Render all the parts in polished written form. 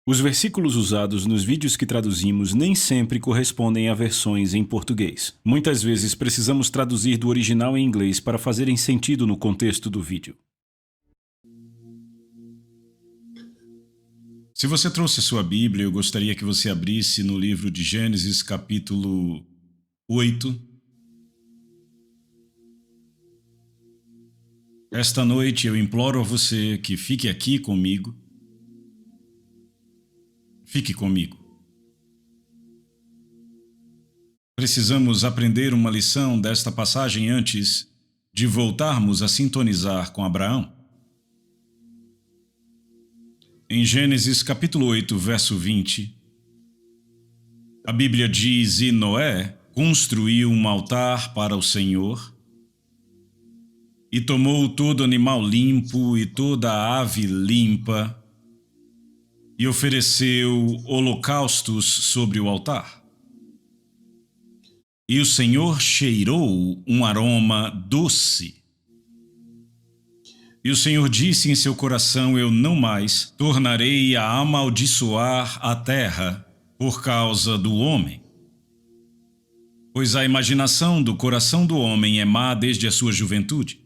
Os versículos usados nos vídeos que traduzimos nem sempre correspondem a versões em português. Muitas vezes precisamos traduzir do original em inglês para fazerem sentido no contexto do vídeo. Se você trouxe sua Bíblia, eu gostaria que você abrisse no livro de Gênesis, capítulo 8. Esta noite eu imploro a você que fique aqui comigo. Fique comigo. Precisamos aprender uma lição desta passagem antes de voltarmos a sintonizar com Abraão. Em Gênesis capítulo 8, verso 20, a Bíblia diz: E Noé construiu um altar para o Senhor, e tomou todo animal limpo e toda ave limpa, e ofereceu holocaustos sobre o altar. E o Senhor cheirou um aroma doce. E o Senhor disse em seu coração: Eu não mais tornarei a amaldiçoar a terra por causa do homem, pois a imaginação do coração do homem é má desde a sua juventude.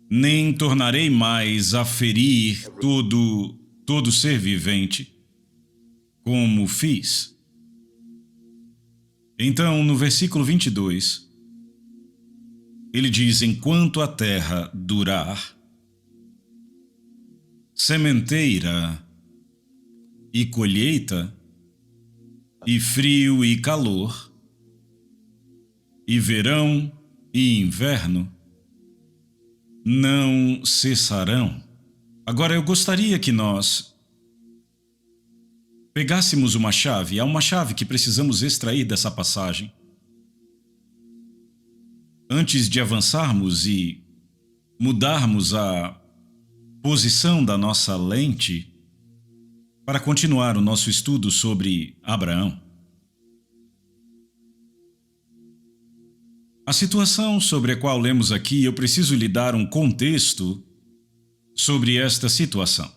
Nem tornarei mais a ferir todo ser vivente, como fiz. Então, no versículo 22, ele diz: Enquanto a terra durar, sementeira e colheita, e frio e calor, e verão e inverno, não cessarão. Agora eu gostaria que nós pegássemos uma chave. Há uma chave que precisamos extrair dessa passagem antes de avançarmos e mudarmos a posição da nossa lente para continuar o nosso estudo sobre Abraão. A situação sobre a qual lemos aqui, eu preciso lhe dar um contexto sobre esta situação.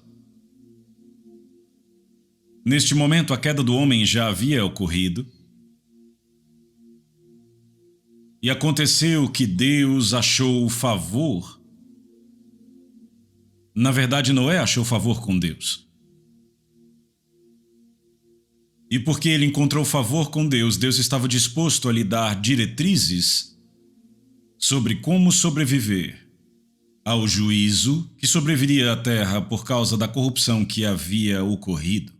Neste momento, a queda do homem já havia ocorrido, e aconteceu que Deus achou favor. Na verdade, Noé achou favor com Deus. E porque ele encontrou favor com Deus, Deus estava disposto a lhe dar diretrizes sobre como sobreviver ao juízo que sobreviria à terra por causa da corrupção que havia ocorrido.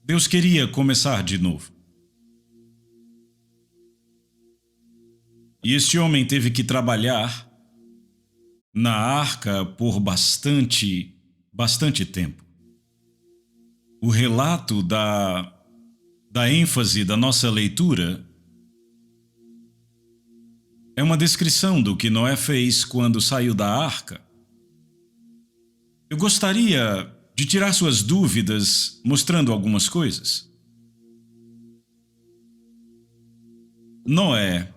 Deus queria começar de novo. E este homem teve que trabalhar na arca por bastante tempo. O relato da ênfase da nossa leitura é uma descrição do que Noé fez quando saiu da arca. Eu gostaria de tirar suas dúvidas mostrando algumas coisas. Noé,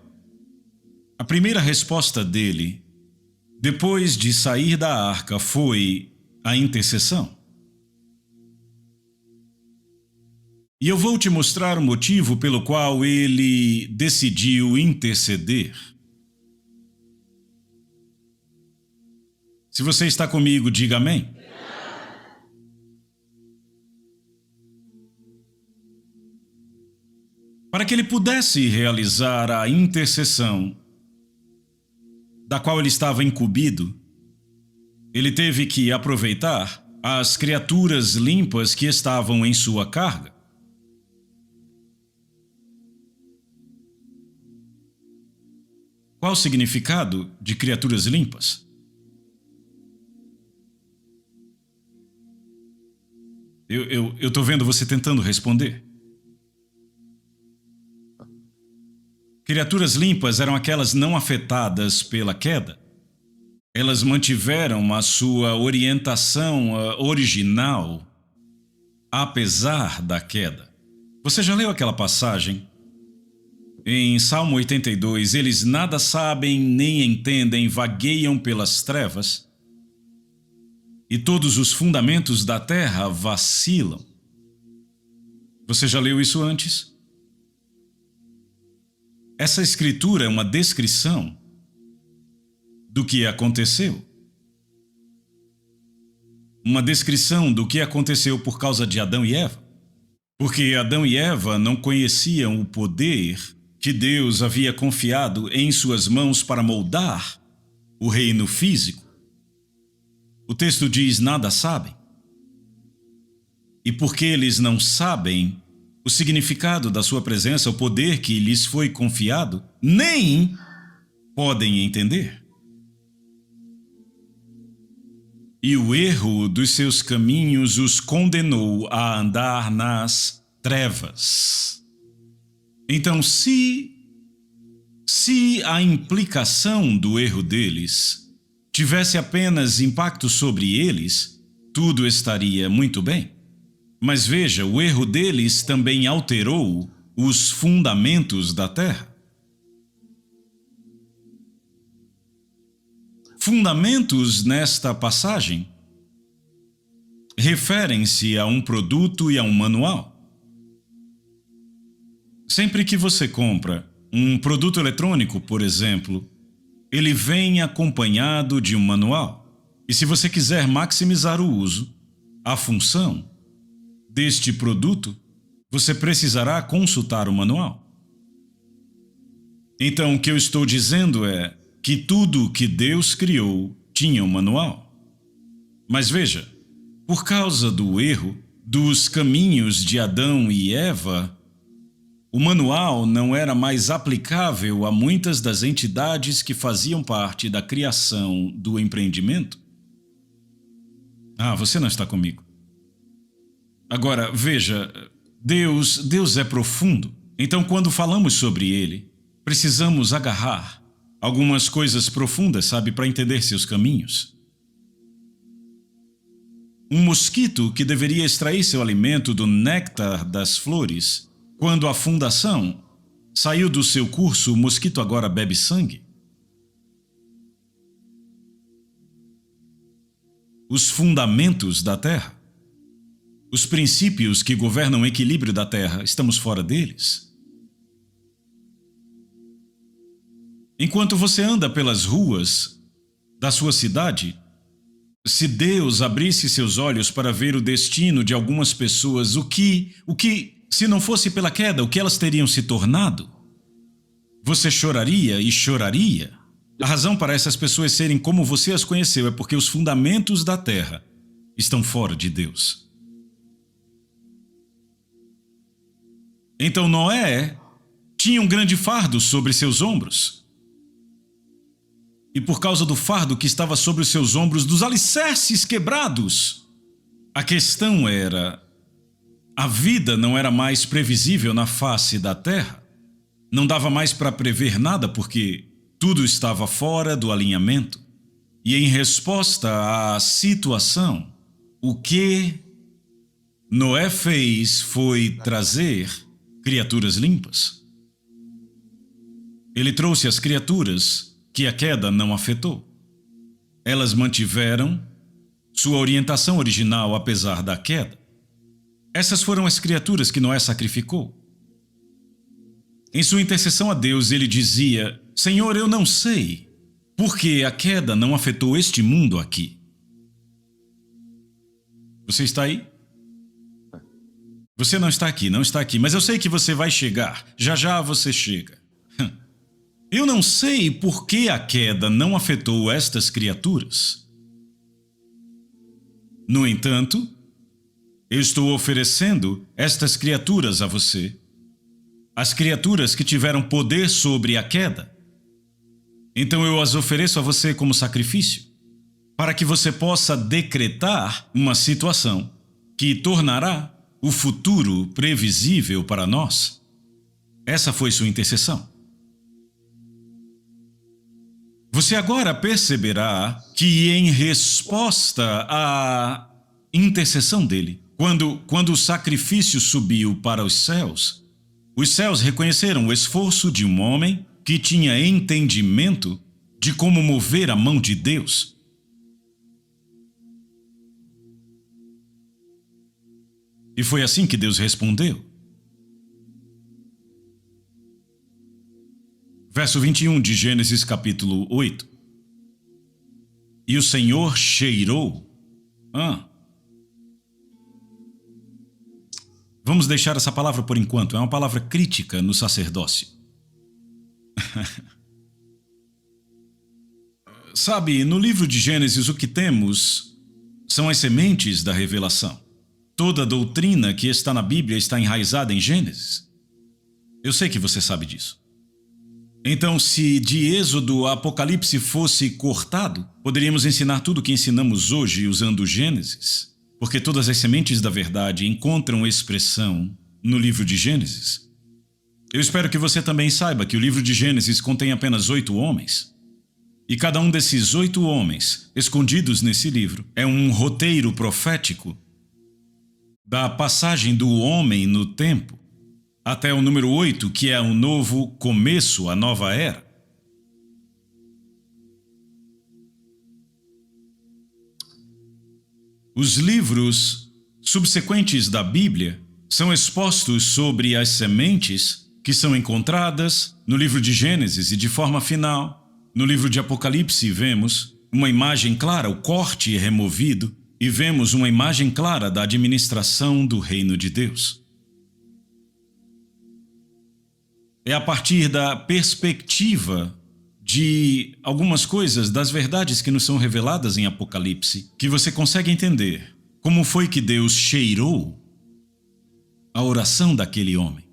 a primeira resposta dele, depois de sair da arca, foi a intercessão. E eu vou te mostrar o motivo pelo qual ele decidiu interceder. Se você está comigo, diga amém. Para que ele pudesse realizar a intercessão da qual ele estava incumbido, ele teve que aproveitar as criaturas limpas que estavam em sua carga. Qual o significado de criaturas limpas? Eu estou vendo você tentando responder. Criaturas limpas eram aquelas não afetadas pela queda. Elas mantiveram a sua orientação original, apesar da queda. Você já leu aquela passagem? Em Salmo 82, eles nada sabem nem entendem, vagueiam pelas trevas, e todos os fundamentos da terra vacilam. Você já leu isso antes? Essa escritura é uma descrição do que aconteceu. Uma descrição do que aconteceu por causa de Adão e Eva. Porque Adão e Eva não conheciam o poder que Deus havia confiado em suas mãos para moldar o reino físico. O texto diz: nada sabem. E porque eles não sabem o significado da sua presença, o poder que lhes foi confiado, nem podem entender. E o erro dos seus caminhos os condenou a andar nas trevas. Então, se a implicação do erro deles tivesse apenas impacto sobre eles, tudo estaria muito bem. Mas veja, o erro deles também alterou os fundamentos da terra. Fundamentos nesta passagem referem-se a um produto e a um manual. Sempre que você compra um produto eletrônico, por exemplo, ele vem acompanhado de um manual. E se você quiser maximizar o uso, a função deste produto, você precisará consultar o manual. Então, o que eu estou dizendo é que tudo que Deus criou tinha um manual. Mas veja, por causa do erro dos caminhos de Adão e Eva, o manual não era mais aplicável a muitas das entidades que faziam parte da criação do empreendimento. Ah, você não está comigo. Agora, veja, Deus é profundo. Então, quando falamos sobre Ele, precisamos agarrar algumas coisas profundas, sabe, para entender seus caminhos. Um mosquito que deveria extrair seu alimento do néctar das flores, quando a fundação saiu do seu curso, o mosquito agora bebe sangue. Os fundamentos da terra, os princípios que governam o equilíbrio da terra, estamos fora deles. Enquanto você anda pelas ruas da sua cidade, se Deus abrisse seus olhos para ver o destino de algumas pessoas, o que, se não fosse pela queda, o que elas teriam se tornado? Você choraria e choraria. A razão para essas pessoas serem como você as conheceu é porque os fundamentos da terra estão fora de Deus. Então Noé tinha um grande fardo sobre seus ombros. E por causa do fardo que estava sobre os seus ombros, dos alicerces quebrados, a questão era: a vida não era mais previsível na face da terra. Não dava mais para prever nada porque tudo estava fora do alinhamento. E em resposta à situação, o que Noé fez foi trazer criaturas limpas. Ele trouxe as criaturas que a queda não afetou. Elas mantiveram sua orientação original apesar da queda. Essas foram as criaturas que Noé sacrificou. Em sua intercessão a Deus, ele dizia: Senhor, eu não sei por que a queda não afetou este mundo aqui. Você está aí? Você não está aqui, mas eu sei que você vai chegar. Já já você chega. Eu não sei por que a queda não afetou estas criaturas. No entanto, eu estou oferecendo estas criaturas a você. As criaturas que tiveram poder sobre a queda. Então eu as ofereço a você como sacrifício, para que você possa decretar uma situação que tornará o futuro previsível para nós. Essa foi sua intercessão. Você agora perceberá que em resposta à intercessão dele, quando o sacrifício subiu para os céus reconheceram o esforço de um homem que tinha entendimento de como mover a mão de Deus. E foi assim que Deus respondeu. Verso 21 de Gênesis capítulo 8. E o Senhor cheirou. Vamos deixar essa palavra por enquanto. É uma palavra crítica no sacerdócio. Sabe, no livro de Gênesis o que temos são as sementes da revelação. Toda a doutrina que está na Bíblia está enraizada em Gênesis. Eu sei que você sabe disso. Então, se de Êxodo a Apocalipse fosse cortado, poderíamos ensinar tudo o que ensinamos hoje usando Gênesis, porque todas as sementes da verdade encontram expressão no livro de Gênesis. Eu espero que você também saiba que o livro de Gênesis contém apenas 8 homens. E cada um desses 8 homens, escondidos nesse livro, é um roteiro profético da passagem do homem no tempo até o número 8, que é um novo começo, a nova era. Os livros subsequentes da Bíblia são expostos sobre as sementes que são encontradas no livro de Gênesis e, de forma final, no livro de Apocalipse vemos uma imagem clara, o corte removido, e vemos uma imagem clara da administração do reino de Deus. É a partir da perspectiva de algumas coisas, das verdades que nos são reveladas em Apocalipse, que você consegue entender como foi que Deus cheirou a oração daquele homem.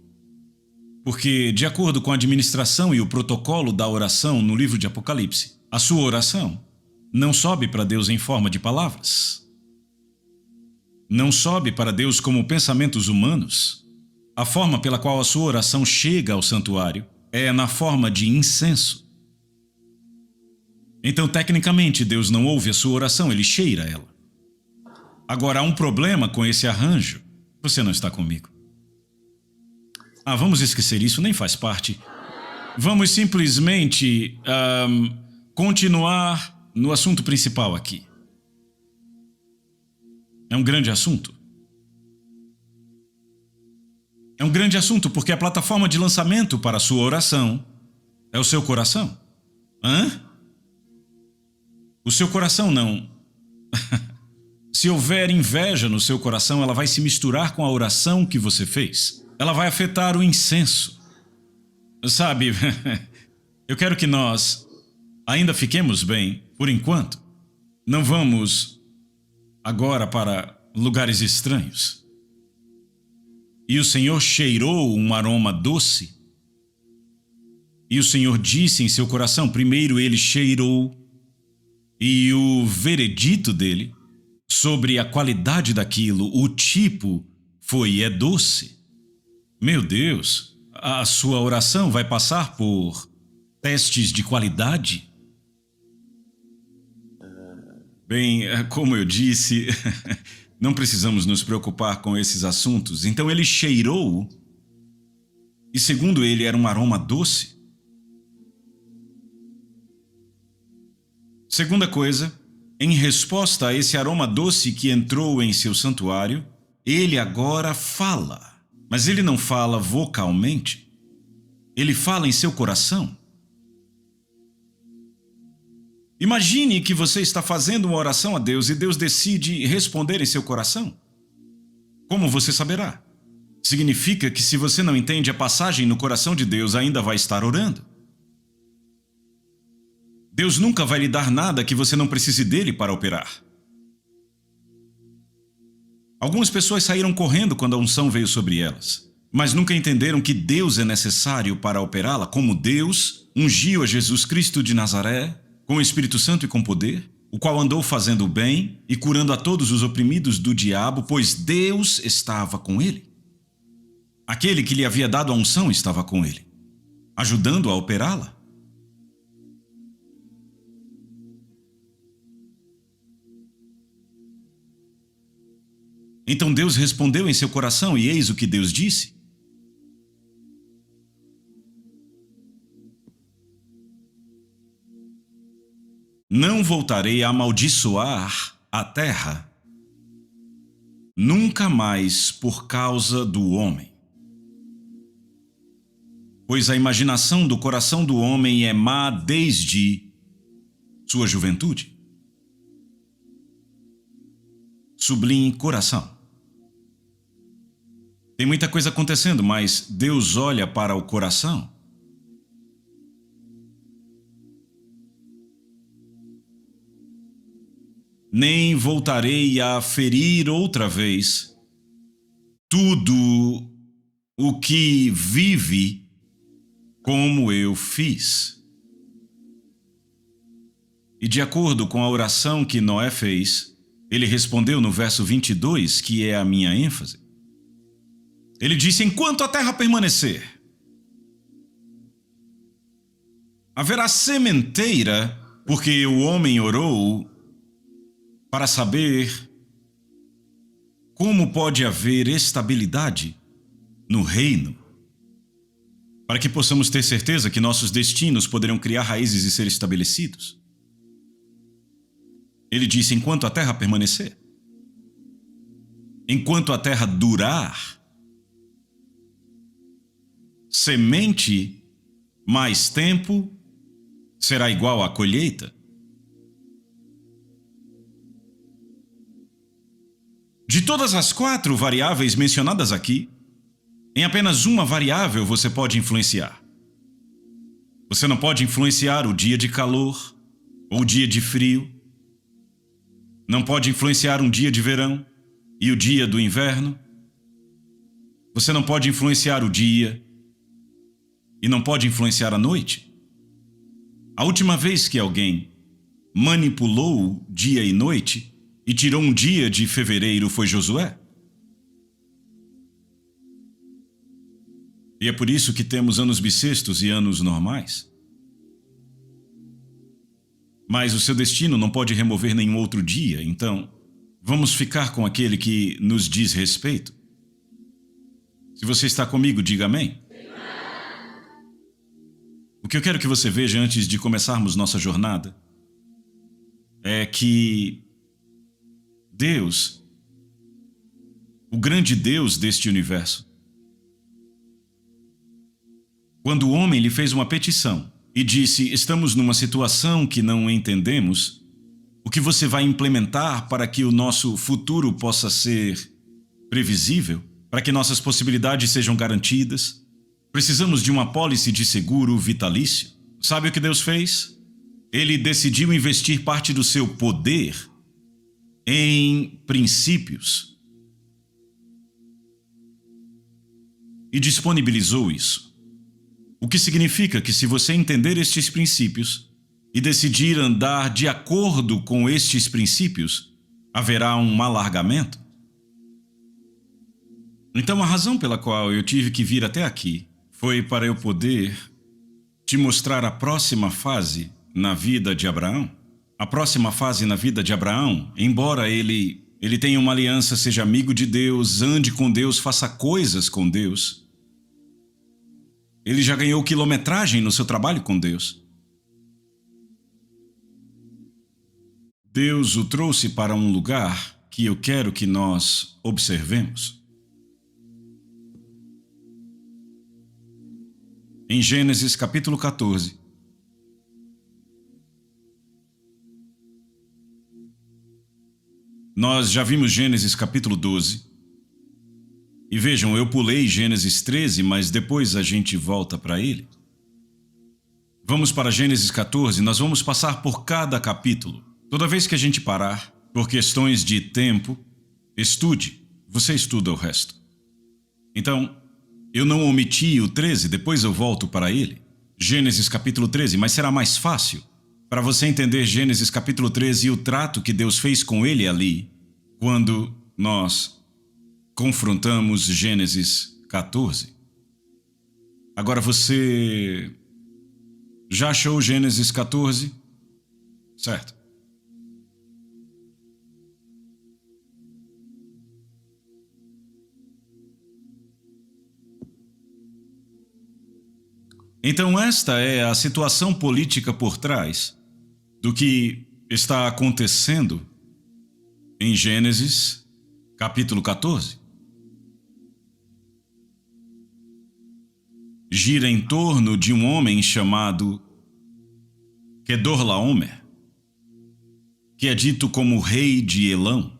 Porque, de acordo com a administração e o protocolo da oração no livro de Apocalipse, a sua oração não sobe para Deus em forma de palavras. Não sobe para Deus como pensamentos humanos. A forma pela qual a sua oração chega ao santuário é na forma de incenso. Então, tecnicamente, Deus não ouve a sua oração, ele cheira ela. Agora, há um problema com esse arranjo. Você não está comigo. Vamos esquecer isso, nem faz parte. Vamos simplesmente continuar no assunto principal aqui. É um grande assunto. É um grande assunto porque a plataforma de lançamento para a sua oração é o seu coração. O seu coração não. Se houver inveja no seu coração, ela vai se misturar com a oração que você fez. Ela vai afetar o incenso. Sabe, eu quero que nós ainda fiquemos bem, por enquanto. Não vamos agora para lugares estranhos. E o Senhor cheirou um aroma doce. E o Senhor disse em seu coração, primeiro ele cheirou, e o veredito dele sobre a qualidade daquilo, o tipo, é doce. Meu Deus, a sua oração vai passar por testes de qualidade? Bem, como eu disse, não precisamos nos preocupar com esses assuntos. Então ele cheirou, e segundo ele era um aroma doce. Segunda coisa, em resposta a esse aroma doce que entrou em seu santuário, ele agora fala. Mas ele não fala vocalmente. Ele fala em seu coração. Imagine que você está fazendo uma oração a Deus e Deus decide responder em seu coração. Como você saberá? Significa que se você não entende a passagem no coração de Deus, ainda vai estar orando. Deus nunca vai lhe dar nada que você não precise dele para operar. Algumas pessoas saíram correndo quando a unção veio sobre elas, mas nunca entenderam que Deus é necessário para operá-la, como Deus ungiu a Jesus Cristo de Nazaré, com o Espírito Santo e com poder, o qual andou fazendo o bem e curando a todos os oprimidos do diabo, pois Deus estava com ele. Aquele que lhe havia dado a unção estava com ele, ajudando a operá-la. Então Deus respondeu em seu coração, e eis o que Deus disse. Não voltarei a amaldiçoar a terra, nunca mais por causa do homem. pois a imaginação do coração do homem é má desde sua juventude. Sublinhe coração. Tem muita coisa acontecendo, mas Deus olha para o coração. Nem voltarei a ferir outra vez tudo o que vive como eu fiz. E de acordo com a oração que Noé fez, ele respondeu no verso 22, que é a minha ênfase. Ele disse: enquanto a terra permanecer, haverá sementeira, porque o homem orou para saber como pode haver estabilidade no reino, para que possamos ter certeza que nossos destinos poderão criar raízes e ser estabelecidos. Ele disse: enquanto a terra permanecer, enquanto a terra durar, semente mais tempo será igual à colheita. De todas as 4 variáveis mencionadas aqui, em apenas uma variável você pode influenciar. Você não pode influenciar o dia de calor ou o dia de frio. Não pode influenciar um dia de verão e o dia do inverno. Você não pode influenciar o dia e não pode influenciar a noite. A última vez que alguém manipulou dia e noite e tirou um dia de fevereiro foi Josué. E é por isso que temos anos bissextos e anos normais. Mas o seu destino não pode remover nenhum outro dia, então vamos ficar com aquele que nos diz respeito. Se você está comigo, diga amém. O que eu quero que você veja antes de começarmos nossa jornada é que Deus, o grande Deus deste universo, quando o homem lhe fez uma petição e disse: estamos numa situação que não entendemos, o que você vai implementar para que o nosso futuro possa ser previsível, para que nossas possibilidades sejam garantidas? Precisamos de uma apólice de seguro vitalício. Sabe o que Deus fez? Ele decidiu investir parte do seu poder em princípios e disponibilizou isso. O que significa que, se você entender estes princípios e decidir andar de acordo com estes princípios, haverá um alargamento. Então, a razão pela qual eu tive que vir até aqui foi para eu poder te mostrar a próxima fase na vida de Abraão. A próxima fase na vida de Abraão, embora ele tenha uma aliança, seja amigo de Deus, ande com Deus, faça coisas com Deus, ele já ganhou quilometragem no seu trabalho com Deus. Deus o trouxe para um lugar que eu quero que nós observemos. Em Gênesis capítulo 14, nós já vimos Gênesis capítulo 12. E vejam, eu pulei Gênesis 13, mas depois a gente volta para ele. Vamos para Gênesis 14, nós vamos passar por cada capítulo. Toda vez que a gente parar, por questões de tempo, estude. Você estuda o resto. Então, eu não omiti o 13, depois eu volto para ele. Gênesis capítulo 13, mas será mais fácil para você entender Gênesis capítulo 13 e o trato que Deus fez com ele ali, quando nós confrontamos Gênesis 14. Agora você já achou Gênesis 14? Certo. Então esta é a situação política por trás do que está acontecendo em Gênesis capítulo 14. gira em torno de um homem chamado Kedorlaomer, que é dito como rei de Elão.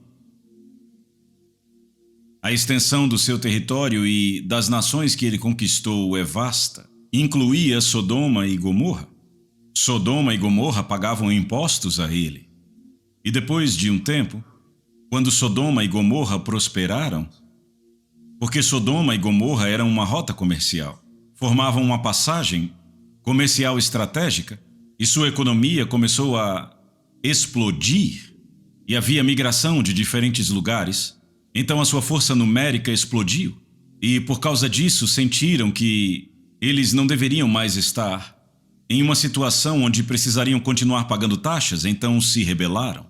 A extensão do seu território e das nações que ele conquistou é vasta. Incluía Sodoma e Gomorra. Sodoma e Gomorra pagavam impostos a ele. E depois de um tempo, quando Sodoma e Gomorra prosperaram, porque Sodoma e Gomorra eram uma rota comercial, formavam uma passagem comercial estratégica, e sua economia começou a explodir, e havia migração de diferentes lugares. Então a sua força numérica explodiu, e por causa disso sentiram que eles não deveriam mais estar em uma situação onde precisariam continuar pagando taxas, então se rebelaram.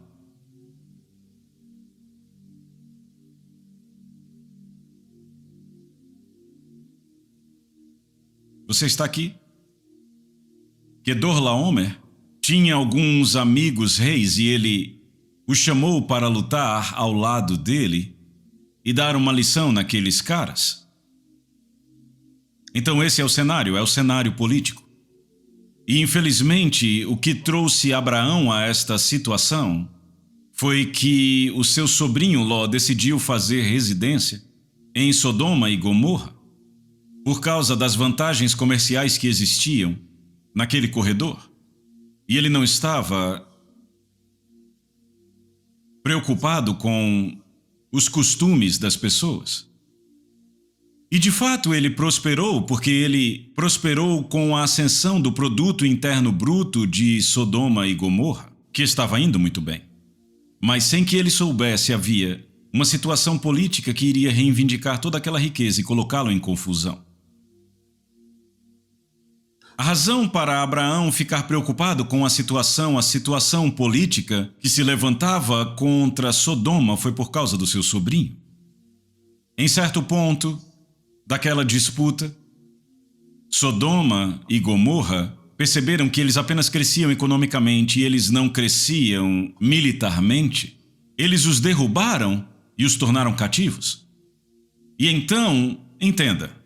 Você está aqui? Kedorlaomer tinha alguns amigos reis e ele os chamou para lutar ao lado dele e dar uma lição naqueles caras. Então esse é o cenário político. E infelizmente o que trouxe Abraão a esta situação foi que o seu sobrinho Ló decidiu fazer residência em Sodoma e Gomorra por causa das vantagens comerciais que existiam naquele corredor. E ele não estava preocupado com os costumes das pessoas. E de fato ele prosperou, porque ele prosperou com a ascensão do produto interno bruto de Sodoma e Gomorra, que estava indo muito bem. Mas sem que ele soubesse, havia uma situação política que iria reivindicar toda aquela riqueza e colocá-lo em confusão. A razão para Abraão ficar preocupado com a situação política que se levantava contra Sodoma foi por causa do seu sobrinho. Em certo ponto daquela disputa, Sodoma e Gomorra perceberam que eles apenas cresciam economicamente e eles não cresciam militarmente. Eles os derrubaram e os tornaram cativos. E então, entenda,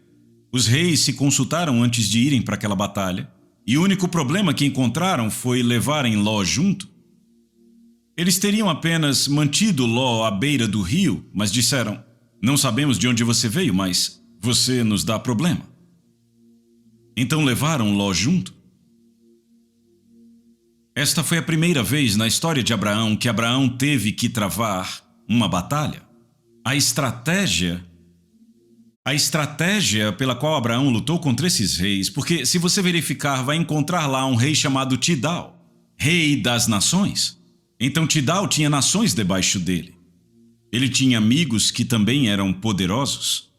os reis se consultaram antes de irem para aquela batalha, e o único problema que encontraram foi levarem Ló junto. Eles teriam apenas mantido Ló à beira do rio, mas disseram: não sabemos de onde você veio, mas você nos dá problema. Então levaram Ló junto. Esta foi a primeira vez na história de Abraão que Abraão teve que travar uma batalha. A estratégia pela qual Abraão lutou contra esses reis, porque se você verificar, vai encontrar lá um rei chamado Tidal, rei das nações. Então Tidal tinha nações debaixo dele. Ele tinha amigos que também eram poderosos.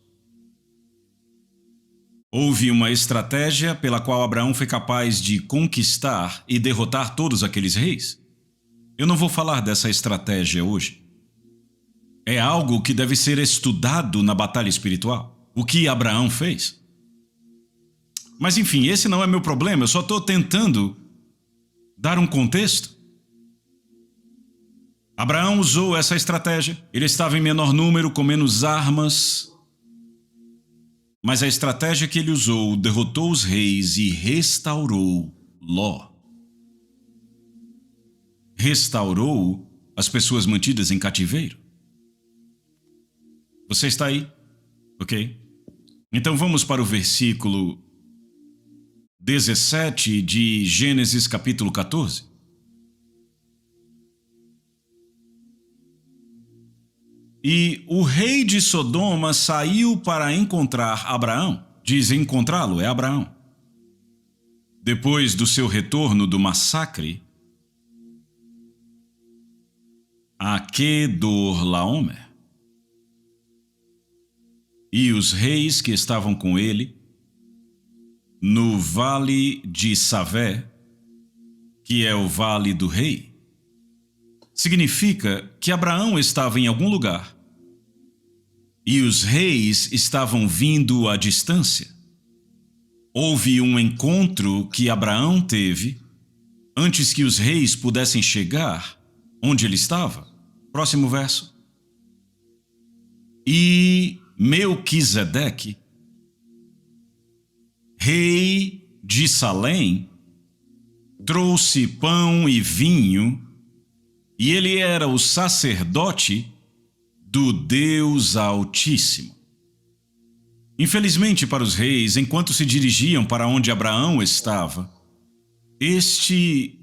Houve uma estratégia pela qual Abraão foi capaz de conquistar e derrotar todos aqueles reis. Eu não vou falar dessa estratégia hoje. É algo que deve ser estudado na batalha espiritual. O que Abraão fez. Mas enfim, esse não é meu problema, eu só estou tentando dar um contexto. Abraão usou essa estratégia. Ele estava em menor número, com menos armas. Mas a estratégia que ele usou derrotou os reis e restaurou Ló. Restaurou as pessoas mantidas em cativeiro. Você está aí? Ok? Então vamos para o versículo 17 de Gênesis capítulo 14. E o rei de Sodoma saiu para encontrar Abraão. Diz encontrá-lo, é Abraão. Depois do seu retorno do massacre a Kedorlaomer. E os reis que estavam com ele no vale de Savé, que é o vale do rei, significa que Abraão estava em algum lugar e os reis estavam vindo à distância. Houve um encontro que Abraão teve antes que os reis pudessem chegar onde ele estava. Próximo verso. E Melquisedeque rei de Salém, trouxe pão e vinho, e ele era o sacerdote do Deus Altíssimo. Infelizmente para os reis, enquanto se dirigiam para onde Abraão estava, este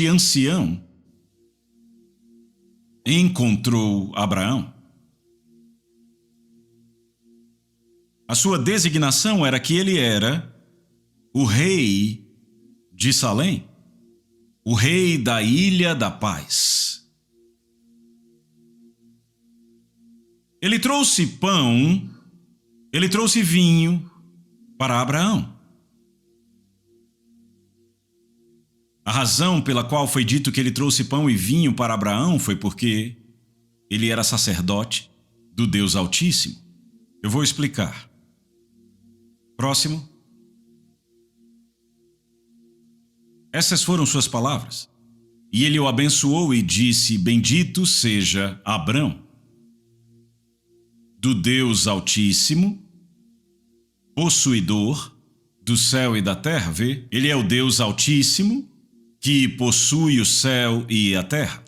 ancião encontrou Abraão. A sua designação era que ele era o rei de Salém, o rei da Ilha da Paz. Ele trouxe pão, ele trouxe vinho para Abraão. A razão pela qual foi dito que ele trouxe pão e vinho para Abraão foi porque ele era sacerdote do Deus Altíssimo. Eu vou explicar. Próximo. Essas foram suas palavras. E ele o abençoou e disse: Bendito seja Abrão, do Deus Altíssimo, possuidor do céu e da terra. Vê? Ele é o Deus Altíssimo que possui o céu e a terra.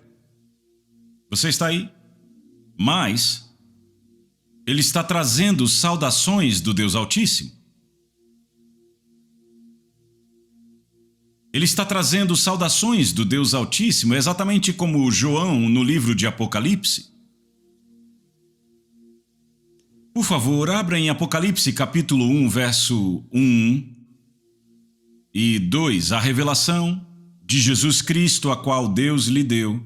Você está aí? Mas ele está trazendo saudações do Deus Altíssimo. Ele está trazendo saudações do Deus Altíssimo, exatamente como João no livro de Apocalipse. Por favor, abra em Apocalipse capítulo 1, verso 1 e 2, a revelação de Jesus Cristo, a qual Deus lhe deu,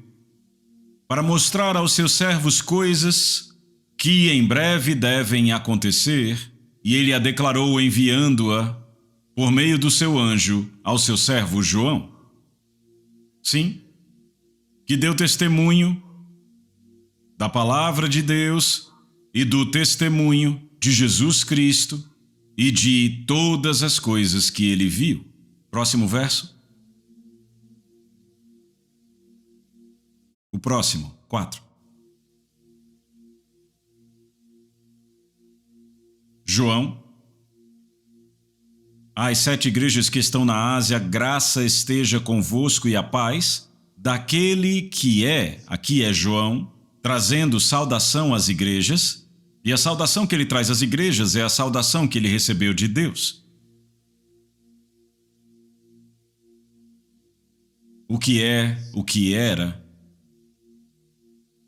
para mostrar aos seus servos coisas que em breve devem acontecer, e ele a declarou enviando-a por meio do seu anjo ao seu servo João. Sim, que deu testemunho da palavra de Deus e do testemunho de Jesus Cristo e de todas as coisas que ele viu. Próximo verso. O próximo, 4. João. Às 7 igrejas que estão na Ásia, graça esteja convosco e a paz daquele que é, aqui é João, trazendo saudação às igrejas, e a saudação que ele traz às igrejas é a saudação que ele recebeu de Deus. O que é, o que era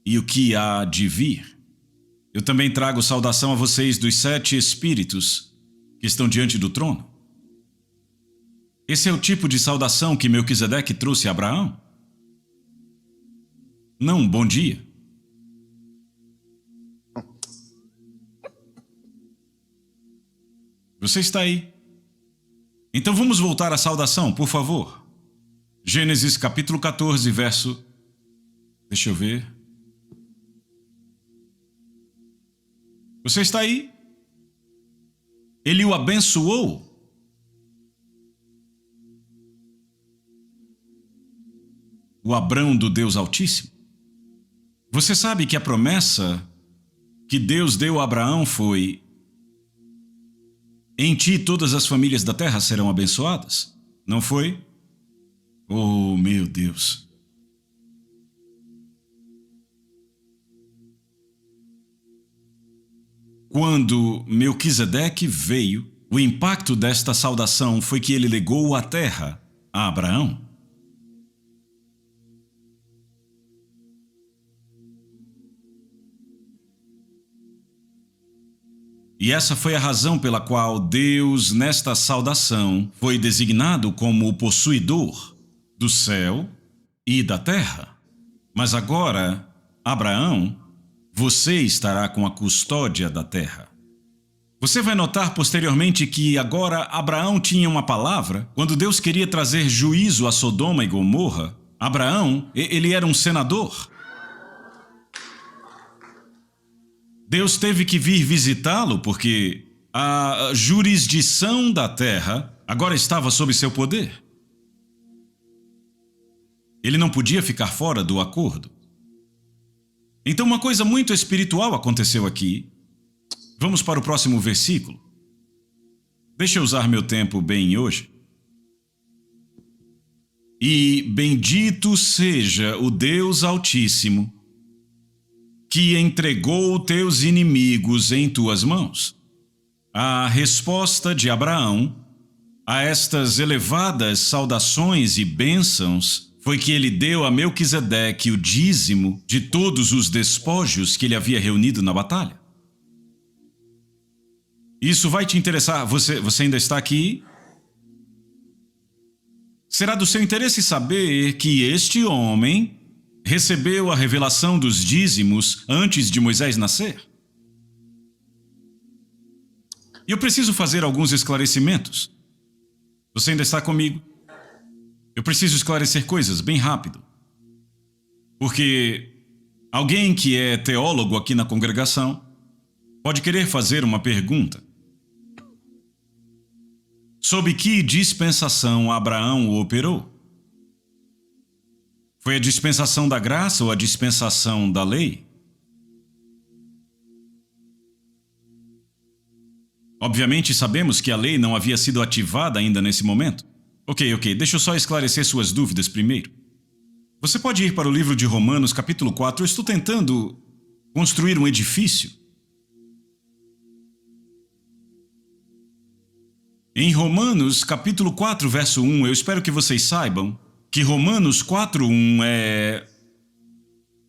e o que há de vir. Eu também trago saudação a vocês dos 7 espíritos que estão diante do trono. Esse é o tipo de saudação que Melquisedeque trouxe a Abraão? Não, bom dia. Você está aí? Então vamos voltar à saudação, por favor. Gênesis capítulo 14, verso... Deixa eu ver. Você está aí? Ele o abençoou. O Abrão do Deus Altíssimo. Você sabe que a promessa que Deus deu a Abraão foi: em ti todas as famílias da terra serão abençoadas. Não foi? Oh, meu Deus. Quando Melquisedeque veio, o impacto desta saudação foi que ele legou a terra a Abraão. E essa foi a razão pela qual Deus, nesta saudação, foi designado como o possuidor do céu e da terra. Mas agora, Abraão, você estará com a custódia da terra. Você vai notar posteriormente que agora Abraão tinha uma palavra. Quando Deus queria trazer juízo a Sodoma e Gomorra, Abraão, ele era um senador. Deus teve que vir visitá-lo porque a jurisdição da terra agora estava sob seu poder. Ele não podia ficar fora do acordo. Então uma coisa muito espiritual aconteceu aqui. Vamos para o próximo versículo. Deixa eu usar meu tempo bem hoje. E bendito seja o Deus Altíssimo, que entregou teus inimigos em tuas mãos. A resposta de Abraão a estas elevadas saudações e bênçãos foi que ele deu a Melquisedeque o dízimo de todos os despojos que ele havia reunido na batalha. Isso vai te interessar. Você ainda está aqui? Será do seu interesse saber que este homem recebeu a revelação dos dízimos antes de Moisés nascer? E eu preciso fazer alguns esclarecimentos. Você ainda está comigo? Eu preciso esclarecer coisas bem rápido. Porque alguém que é teólogo aqui na congregação pode querer fazer uma pergunta. Sob que dispensação Abraão o operou? Foi a dispensação da graça ou a dispensação da lei? Obviamente sabemos que a lei não havia sido ativada ainda nesse momento. Ok, deixa eu só esclarecer suas dúvidas primeiro. Você pode ir para o livro de Romanos, capítulo 4. Eu estou tentando construir um edifício. Em Romanos, capítulo 4, verso 1, eu espero que vocês saibam que Romanos 4:1 é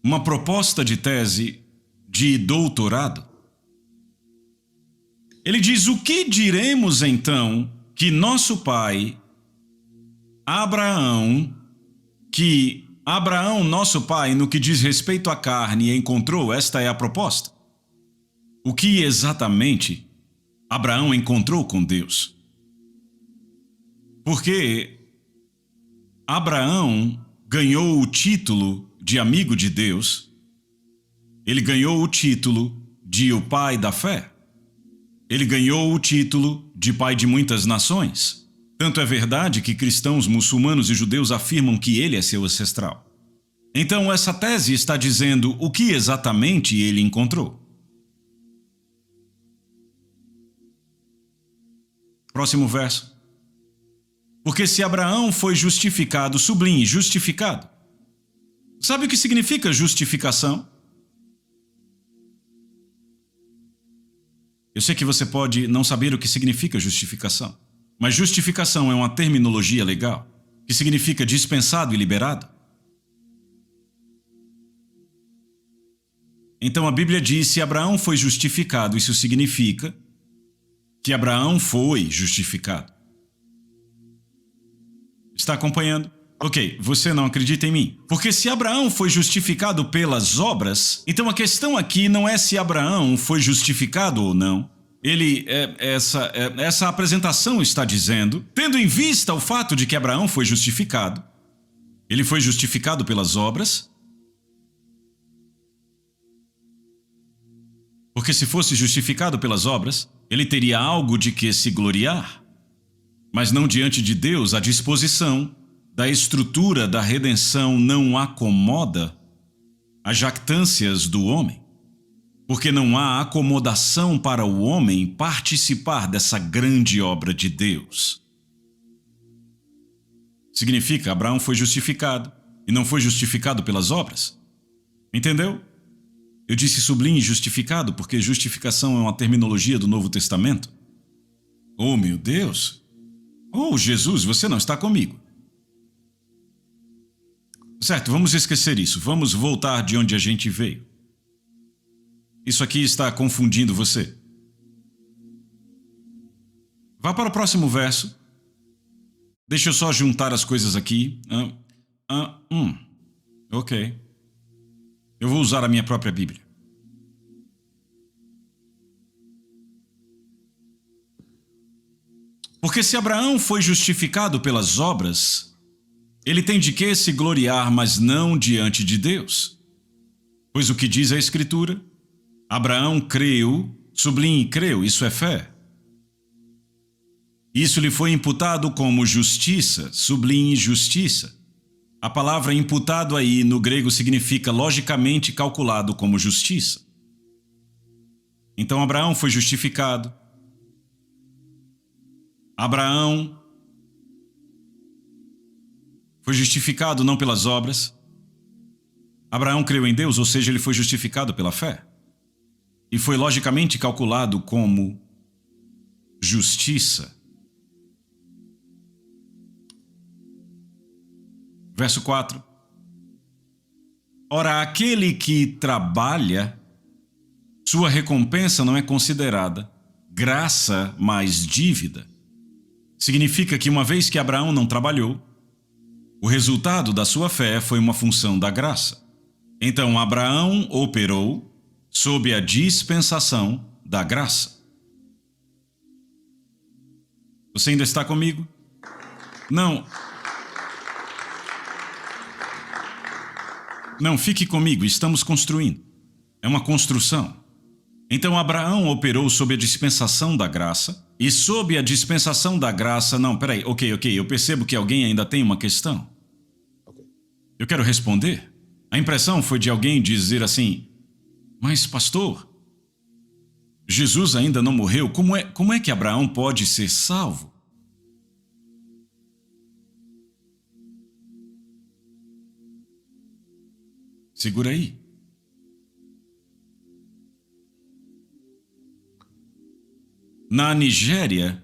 uma proposta de tese de doutorado. Ele diz: o que diremos então que nosso pai Abraão, nosso pai, no que diz respeito à carne, encontrou? Esta é a proposta. O que exatamente Abraão encontrou com Deus? Porque Abraão ganhou o título de amigo de Deus, ele ganhou o título de o pai da fé, ele ganhou o título de pai de muitas nações. Tanto é verdade que cristãos, muçulmanos e judeus afirmam que ele é seu ancestral. Então essa tese está dizendo o que exatamente ele encontrou. Próximo verso. Porque se Abraão foi justificado, sublinhe, justificado. Sabe o que significa justificação? Eu sei que você pode não saber o que significa justificação, mas justificação é uma terminologia legal, que significa dispensado e liberado. Então a Bíblia diz: se Abraão foi justificado, isso significa que Abraão foi justificado. Está acompanhando? Ok, você não acredita em mim. Porque se Abraão foi justificado pelas obras, então a questão aqui não é se Abraão foi justificado ou não. Essa apresentação está dizendo, tendo em vista o fato de que Abraão foi justificado, ele foi justificado pelas obras. Porque se fosse justificado pelas obras, ele teria algo de que se gloriar. Mas não diante de Deus. A disposição da estrutura da redenção não acomoda as jactâncias do homem, porque não há acomodação para o homem participar dessa grande obra de Deus. Significa, Abraão foi justificado e não foi justificado pelas obras. Entendeu? Eu disse sublinhe justificado porque justificação é uma terminologia do Novo Testamento. Oh, meu Deus! Oh, Jesus, você não está comigo. Certo, vamos esquecer isso. Vamos voltar de onde a gente veio. Isso aqui está confundindo você. Vá para o próximo verso. Deixa eu só juntar as coisas aqui. Ok. Eu vou usar a minha própria Bíblia. Porque se Abraão foi justificado pelas obras, ele tem de que se gloriar, mas não diante de Deus. Pois o que diz a Escritura? Abraão creu, sublinhe creu, isso é fé. Isso lhe foi imputado como justiça, sublinhe justiça. A palavra imputado aí no grego significa logicamente calculado como justiça. Então Abraão foi justificado. Abraão foi justificado não pelas obras. Abraão creu em Deus, ou seja, ele foi justificado pela fé. E foi logicamente calculado como justiça. Verso 4. Ora, aquele que trabalha, sua recompensa não é considerada graça mais dívida. Significa que uma vez que Abraão não trabalhou, o resultado da sua fé foi uma função da graça. Então Abraão operou sob a dispensação da graça. Você ainda está comigo? Não, fique comigo, estamos construindo. É uma construção. Então Abraão operou sob a dispensação da graça, e sob a dispensação da graça... Não, peraí, ok, eu percebo que alguém ainda tem uma questão. Eu quero responder. A impressão foi de alguém dizer assim, mas pastor, Jesus ainda não morreu, como é que Abraão pode ser salvo? Segura aí. Na Nigéria,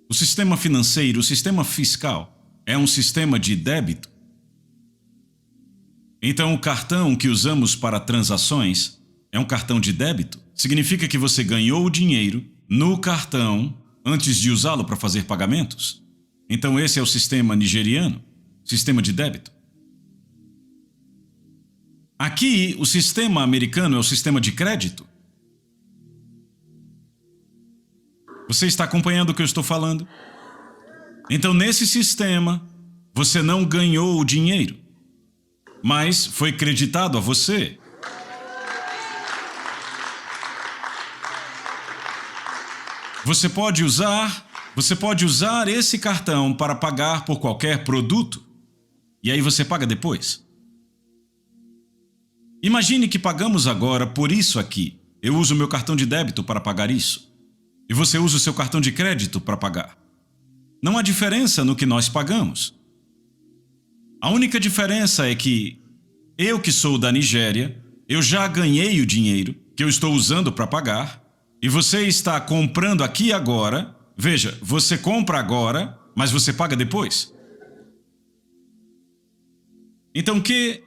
o sistema financeiro, o sistema fiscal, é um sistema de débito. Então, o cartão que usamos para transações é um cartão de débito. Significa que você ganhou o dinheiro no cartão antes de usá-lo para fazer pagamentos. Então, esse é o sistema nigeriano, sistema de débito. Aqui, o sistema americano é o sistema de crédito. Você está acompanhando o que eu estou falando? Então, nesse sistema, você não ganhou o dinheiro, mas foi creditado a você. Você pode usar esse cartão para pagar por qualquer produto, e aí você paga depois. Imagine que pagamos agora por isso aqui. Eu uso meu cartão de débito para pagar isso. E você usa o seu cartão de crédito para pagar. Não há diferença no que nós pagamos. A única diferença é que eu que sou da Nigéria, eu já ganhei o dinheiro que eu estou usando para pagar, e você está comprando aqui agora. Veja, você compra agora, mas você paga depois. Então o que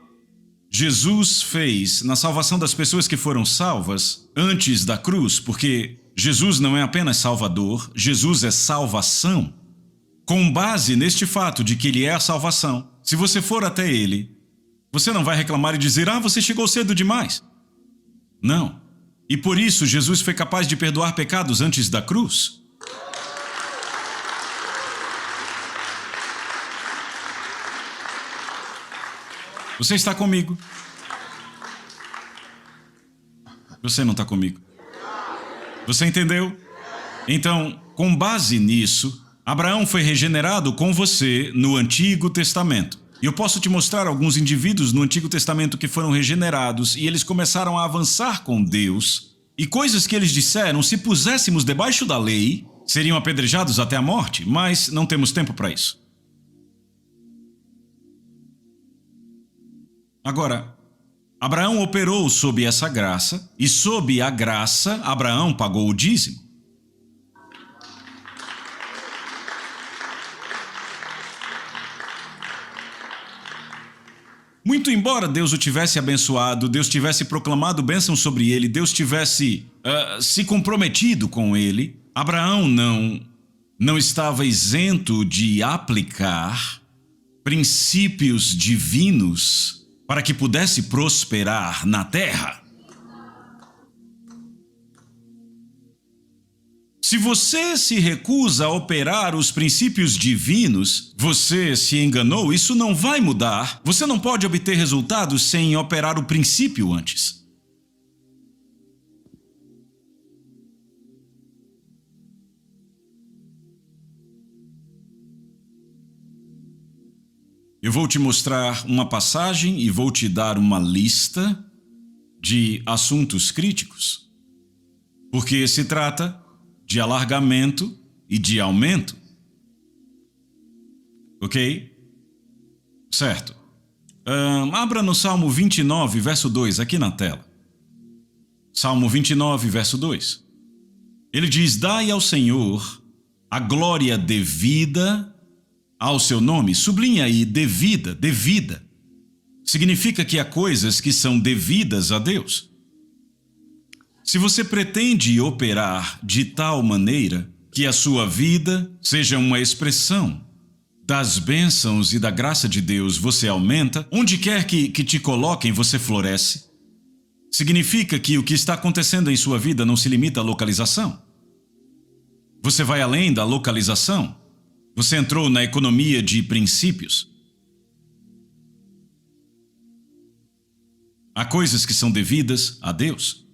Jesus fez na salvação das pessoas que foram salvas antes da cruz, porque Jesus não é apenas Salvador, Jesus é salvação. Com base neste fato de que Ele é a salvação, se você for até Ele, você não vai reclamar e dizer, você chegou cedo demais. Não. E por isso Jesus foi capaz de perdoar pecados antes da cruz. Você está comigo? Você não está comigo? Você entendeu? Então, com base nisso, Abraão foi regenerado com você no Antigo Testamento. E eu posso te mostrar alguns indivíduos no Antigo Testamento que foram regenerados e eles começaram a avançar com Deus. E coisas que eles disseram, se puséssemos debaixo da lei, seriam apedrejados até a morte, mas não temos tempo para isso. Agora, Abraão operou sob essa graça, e sob a graça, Abraão pagou o dízimo. Muito embora Deus o tivesse abençoado, Deus tivesse proclamado bênção sobre ele, Deus tivesse se comprometido com ele, Abraão não estava isento de aplicar princípios divinos para que pudesse prosperar na terra. Se você se recusa a operar os princípios divinos, você se enganou, isso não vai mudar. Você não pode obter resultados sem operar o princípio antes. Eu vou te mostrar uma passagem e vou te dar uma lista de assuntos críticos, porque se trata de alargamento e de aumento. Ok? Certo. Abra no Salmo 29, verso 2, aqui na tela. Salmo 29, verso 2. Ele diz: dai ao Senhor a glória devida ao seu nome. Sublinha aí, devida, devida. Significa que há coisas que são devidas a Deus. Se você pretende operar de tal maneira que a sua vida seja uma expressão das bênçãos e da graça de Deus, você aumenta, onde quer que te coloquem, você floresce. Significa que o que está acontecendo em sua vida não se limita à localização. Você vai além da localização. Você entrou na economia de princípios. Há coisas que são devidas a Deus.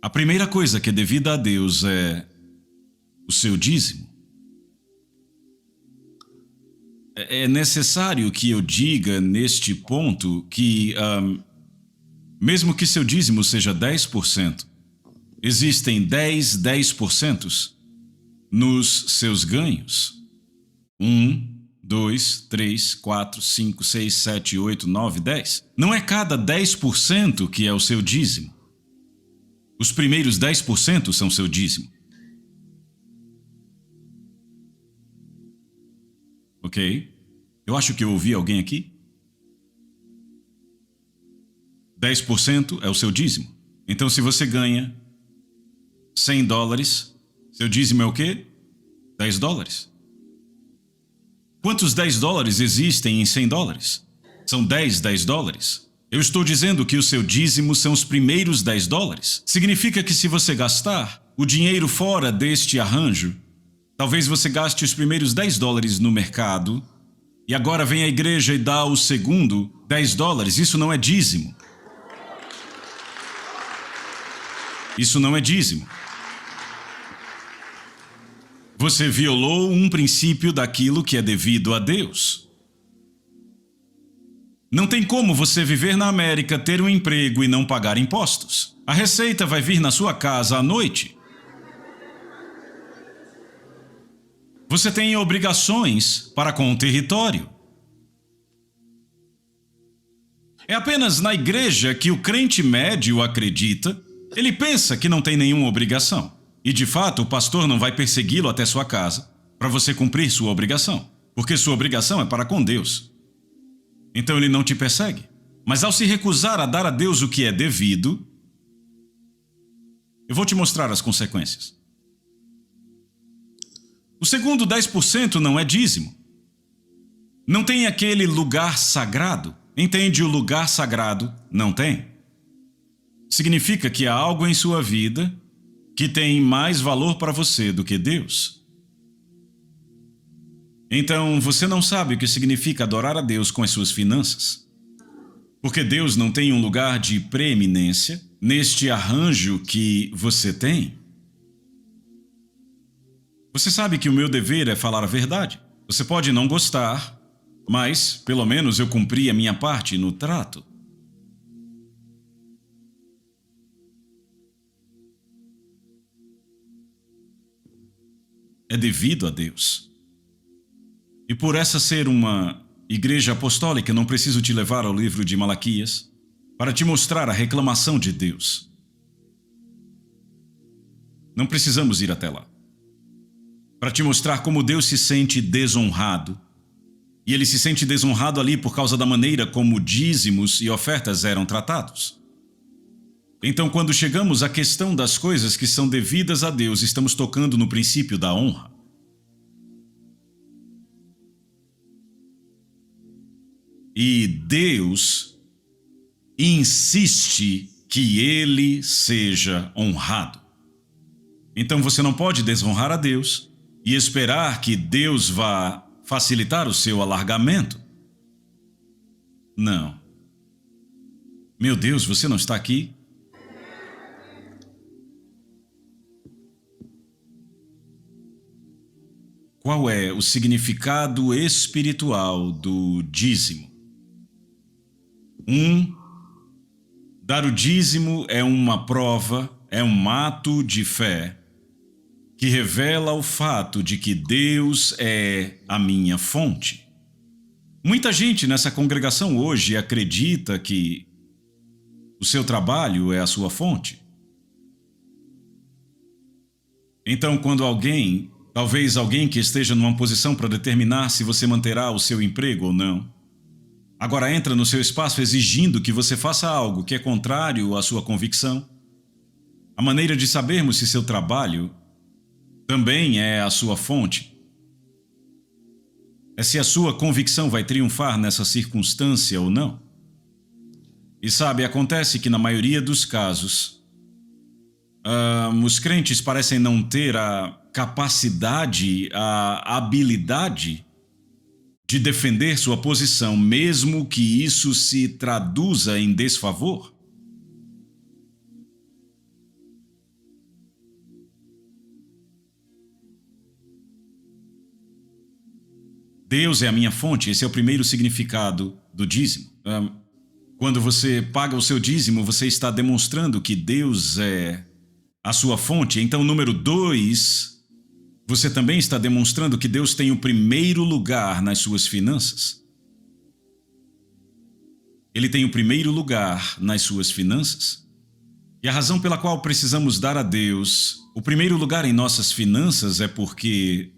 A primeira coisa que é devida a Deus é o seu dízimo. É necessário que eu diga neste ponto que, mesmo que seu dízimo seja 10%, existem 10% nos seus ganhos. 1, 2, 3, 4, 5, 6, 7, 8, 9, 10. Não é cada 10% que é o seu dízimo. Os primeiros 10% são seu dízimo. Ok? Eu acho que eu ouvi alguém aqui. 10% é o seu dízimo. Então, se você ganha $100, seu dízimo é o quê? $10. Quantos $10 existem em $100? São 10 $10. Eu estou dizendo que o seu dízimo são os primeiros $10. Significa que se você gastar o dinheiro fora deste arranjo, talvez você gaste os primeiros $10 no mercado e agora vem a igreja e dá o segundo $10. Isso não é dízimo. Isso não é dízimo. Você violou um princípio daquilo que é devido a Deus. Não tem como você viver na América, ter um emprego e não pagar impostos. A receita vai vir na sua casa à noite. Você tem obrigações para com o território. É apenas na igreja que o crente médio acredita. Ele pensa que não tem nenhuma obrigação. E de fato, o pastor não vai persegui-lo até sua casa para você cumprir sua obrigação, porque sua obrigação é para com Deus. Então ele não te persegue. Mas ao se recusar a dar a Deus o que é devido, eu vou te mostrar as consequências. O segundo 10% não é dízimo. Não tem aquele lugar sagrado. Entende o lugar sagrado? Não tem. Significa que há algo em sua vida que tem mais valor para você do que Deus. Então, você não sabe o que significa adorar a Deus com as suas finanças. Porque Deus não tem um lugar de preeminência neste arranjo que você tem. Você sabe que o meu dever é falar a verdade. Você pode não gostar, mas, pelo menos, eu cumpri a minha parte no trato. É devido a Deus. E por essa ser uma igreja apostólica, não preciso te levar ao livro de Malaquias para te mostrar a reclamação de Deus. Não precisamos ir até lá. Para te mostrar como Deus se sente desonrado. E ele se sente desonrado ali por causa da maneira como dízimos e ofertas eram tratados. Então, quando chegamos à questão das coisas que são devidas a Deus, estamos tocando no princípio da honra. E Deus insiste que ele seja honrado. Então, você não pode desonrar a Deus e esperar que Deus vá facilitar o seu alargamento. Não. Meu Deus, você não está aqui? Qual é o significado espiritual do dízimo? Dar o dízimo é uma prova, é um ato de fé que revela o fato de que Deus é a minha fonte. Muita gente nessa congregação hoje acredita que o seu trabalho é a sua fonte. Então, quando alguém, talvez alguém que esteja numa posição para determinar se você manterá o seu emprego ou não, agora entra no seu espaço exigindo que você faça algo que é contrário à sua convicção, a maneira de sabermos se seu trabalho também é a sua fonte é se a sua convicção vai triunfar nessa circunstância ou não. E sabe, acontece que na maioria dos casos, os crentes parecem não ter a capacidade, a habilidade de defender sua posição, mesmo que isso se traduza em desfavor. Deus é a minha fonte, esse é o primeiro significado do dízimo. Quando você paga o seu dízimo, você está demonstrando que Deus é a sua fonte. Então, número 2, você também está demonstrando que Deus tem o primeiro lugar nas suas finanças. Ele tem o primeiro lugar nas suas finanças. E a razão pela qual precisamos dar a Deus o primeiro lugar em nossas finanças é porque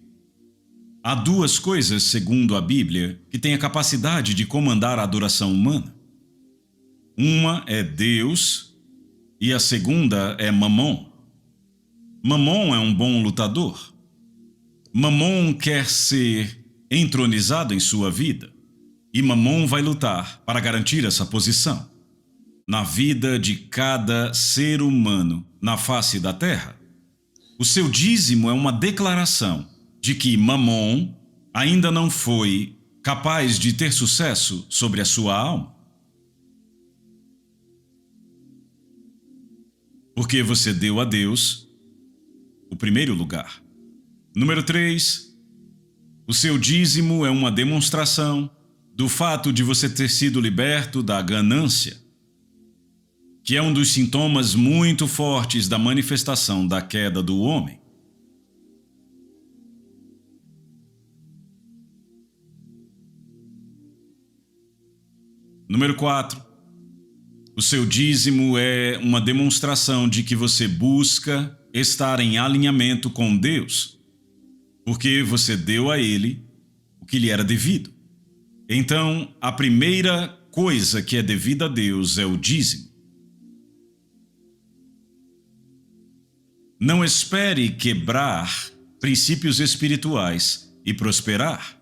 há duas coisas, segundo a Bíblia, que têm a capacidade de comandar a adoração humana. Uma é Deus e a segunda é Mamon. Mamon é um bom lutador. Mamon quer ser entronizado em sua vida. E Mamon vai lutar para garantir essa posição na vida de cada ser humano na face da terra. O seu dízimo é uma declaração de que Mamon ainda não foi capaz de ter sucesso sobre a sua alma. Porque você deu a Deus o primeiro lugar. Número 3, o seu dízimo é uma demonstração do fato de você ter sido liberto da ganância, que é um dos sintomas muito fortes da manifestação da queda do homem. Número 4, o seu dízimo é uma demonstração de que você busca estar em alinhamento com Deus, porque você deu a Ele o que lhe era devido. Então, a primeira coisa que é devida a Deus é o dízimo. Não espere quebrar princípios espirituais e prosperar.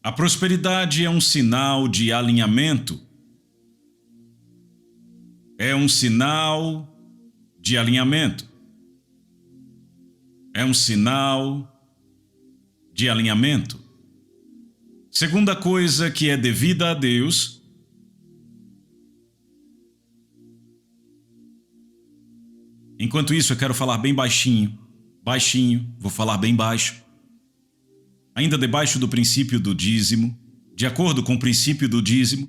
A prosperidade é um sinal de alinhamento. É um sinal de alinhamento. É um sinal de alinhamento. Segunda coisa que é devida a Deus Enquanto isso, eu quero falar bem baixinho, vou falar bem baixo. Ainda debaixo do princípio do dízimo, de acordo com o princípio do dízimo,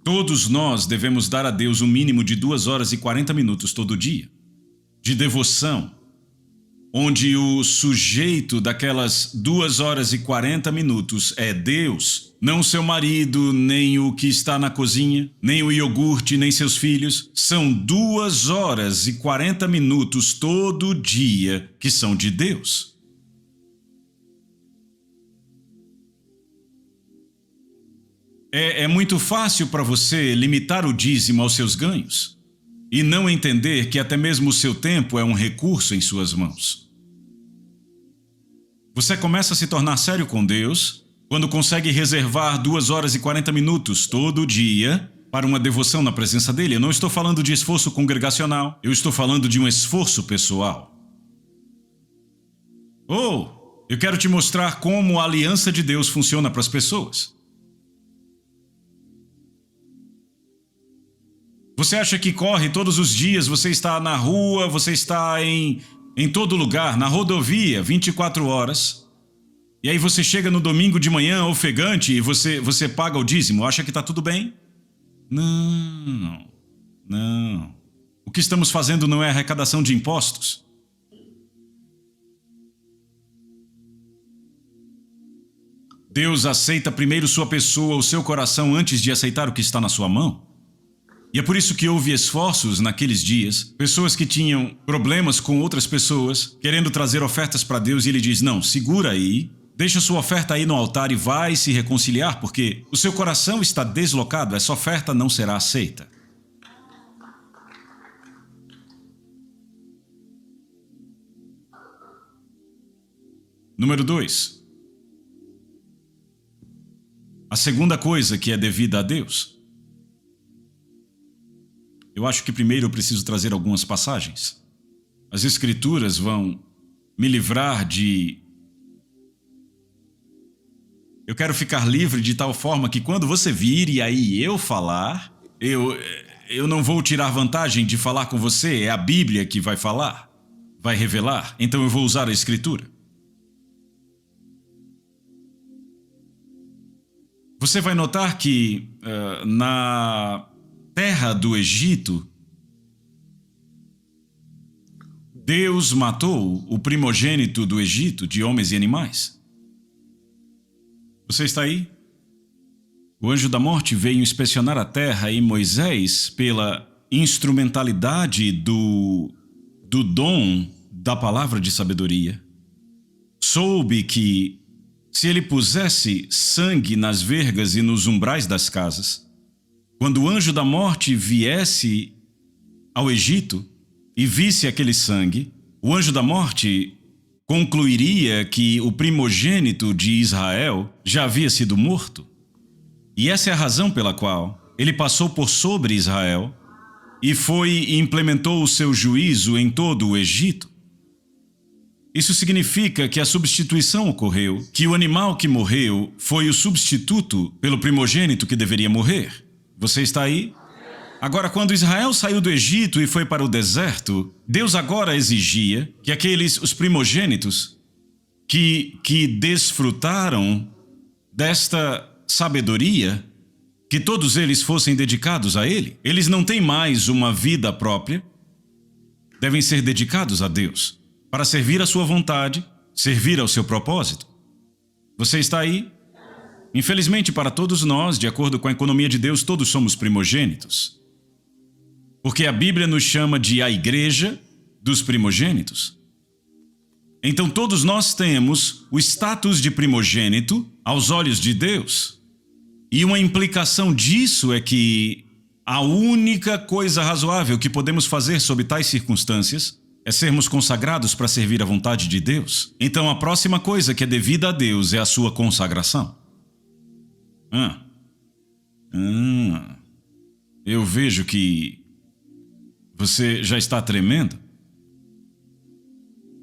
todos nós devemos dar a Deus um mínimo de 2 horas e 40 minutos todo dia, de devoção, onde o sujeito daquelas 2 horas e 40 minutos é Deus, não seu marido, nem o que está na cozinha, nem o iogurte, nem seus filhos. São 2 horas e 40 minutos todo dia que são de Deus. É muito fácil para você limitar o dízimo aos seus ganhos e não entender que até mesmo o seu tempo é um recurso em suas mãos. Você começa a se tornar sério com Deus quando consegue reservar 2 horas e 40 minutos todo dia para uma devoção na presença dele. Eu não estou falando de esforço congregacional, eu estou falando de um esforço pessoal. Eu quero te mostrar como a aliança de Deus funciona para as pessoas. Você acha que corre todos os dias, você está na rua, você está em todo lugar, na rodovia, 24 horas. E aí você chega no domingo de manhã ofegante e você paga o dízimo, acha que está tudo bem? Não. O que estamos fazendo não é arrecadação de impostos. Deus aceita primeiro sua pessoa, o seu coração, antes de aceitar o que está na sua mão. E é por isso que houve esforços naqueles dias, pessoas que tinham problemas com outras pessoas, querendo trazer ofertas para Deus, e ele diz, não, segura aí, deixa sua oferta aí no altar e vai se reconciliar, porque o seu coração está deslocado, essa oferta não será aceita. Número 2. A segunda coisa que é devida a Deus. Eu acho que primeiro eu preciso trazer algumas passagens. As Escrituras vão me livrar de... Eu quero ficar livre de tal forma que quando você vir e aí eu falar, eu não vou tirar vantagem de falar com você, é a Bíblia que vai falar, vai revelar, então eu vou usar a Escritura. Você vai notar que na terra do Egito, Deus matou o primogênito do Egito, de homens e animais. Você está aí? O anjo da morte veio inspecionar a terra e Moisés, pela instrumentalidade do dom da palavra de sabedoria, soube que se ele pusesse sangue nas vergas e nos umbrais das casas, quando o anjo da morte viesse ao Egito e visse aquele sangue, o anjo da morte concluiria que o primogênito de Israel já havia sido morto. E essa é a razão pela qual ele passou por sobre Israel e foi e implementou o seu juízo em todo o Egito. Isso significa que a substituição ocorreu, que o animal que morreu foi o substituto pelo primogênito que deveria morrer. Você está aí? Agora, quando Israel saiu do Egito e foi para o deserto, Deus agora exigia que os primogênitos que desfrutaram desta sabedoria, que todos eles fossem dedicados a Ele. Eles não têm mais uma vida própria, devem ser dedicados a Deus, para servir a sua vontade, servir ao seu propósito. Você está aí? Infelizmente, para todos nós, de acordo com a economia de Deus, todos somos primogênitos. Porque a Bíblia nos chama de a igreja dos primogênitos. Então todos nós temos o status de primogênito aos olhos de Deus. E uma implicação disso é que a única coisa razoável que podemos fazer sob tais circunstâncias é sermos consagrados para servir a vontade de Deus. Então a próxima coisa que é devida a Deus é a sua consagração. Eu vejo que você já está tremendo.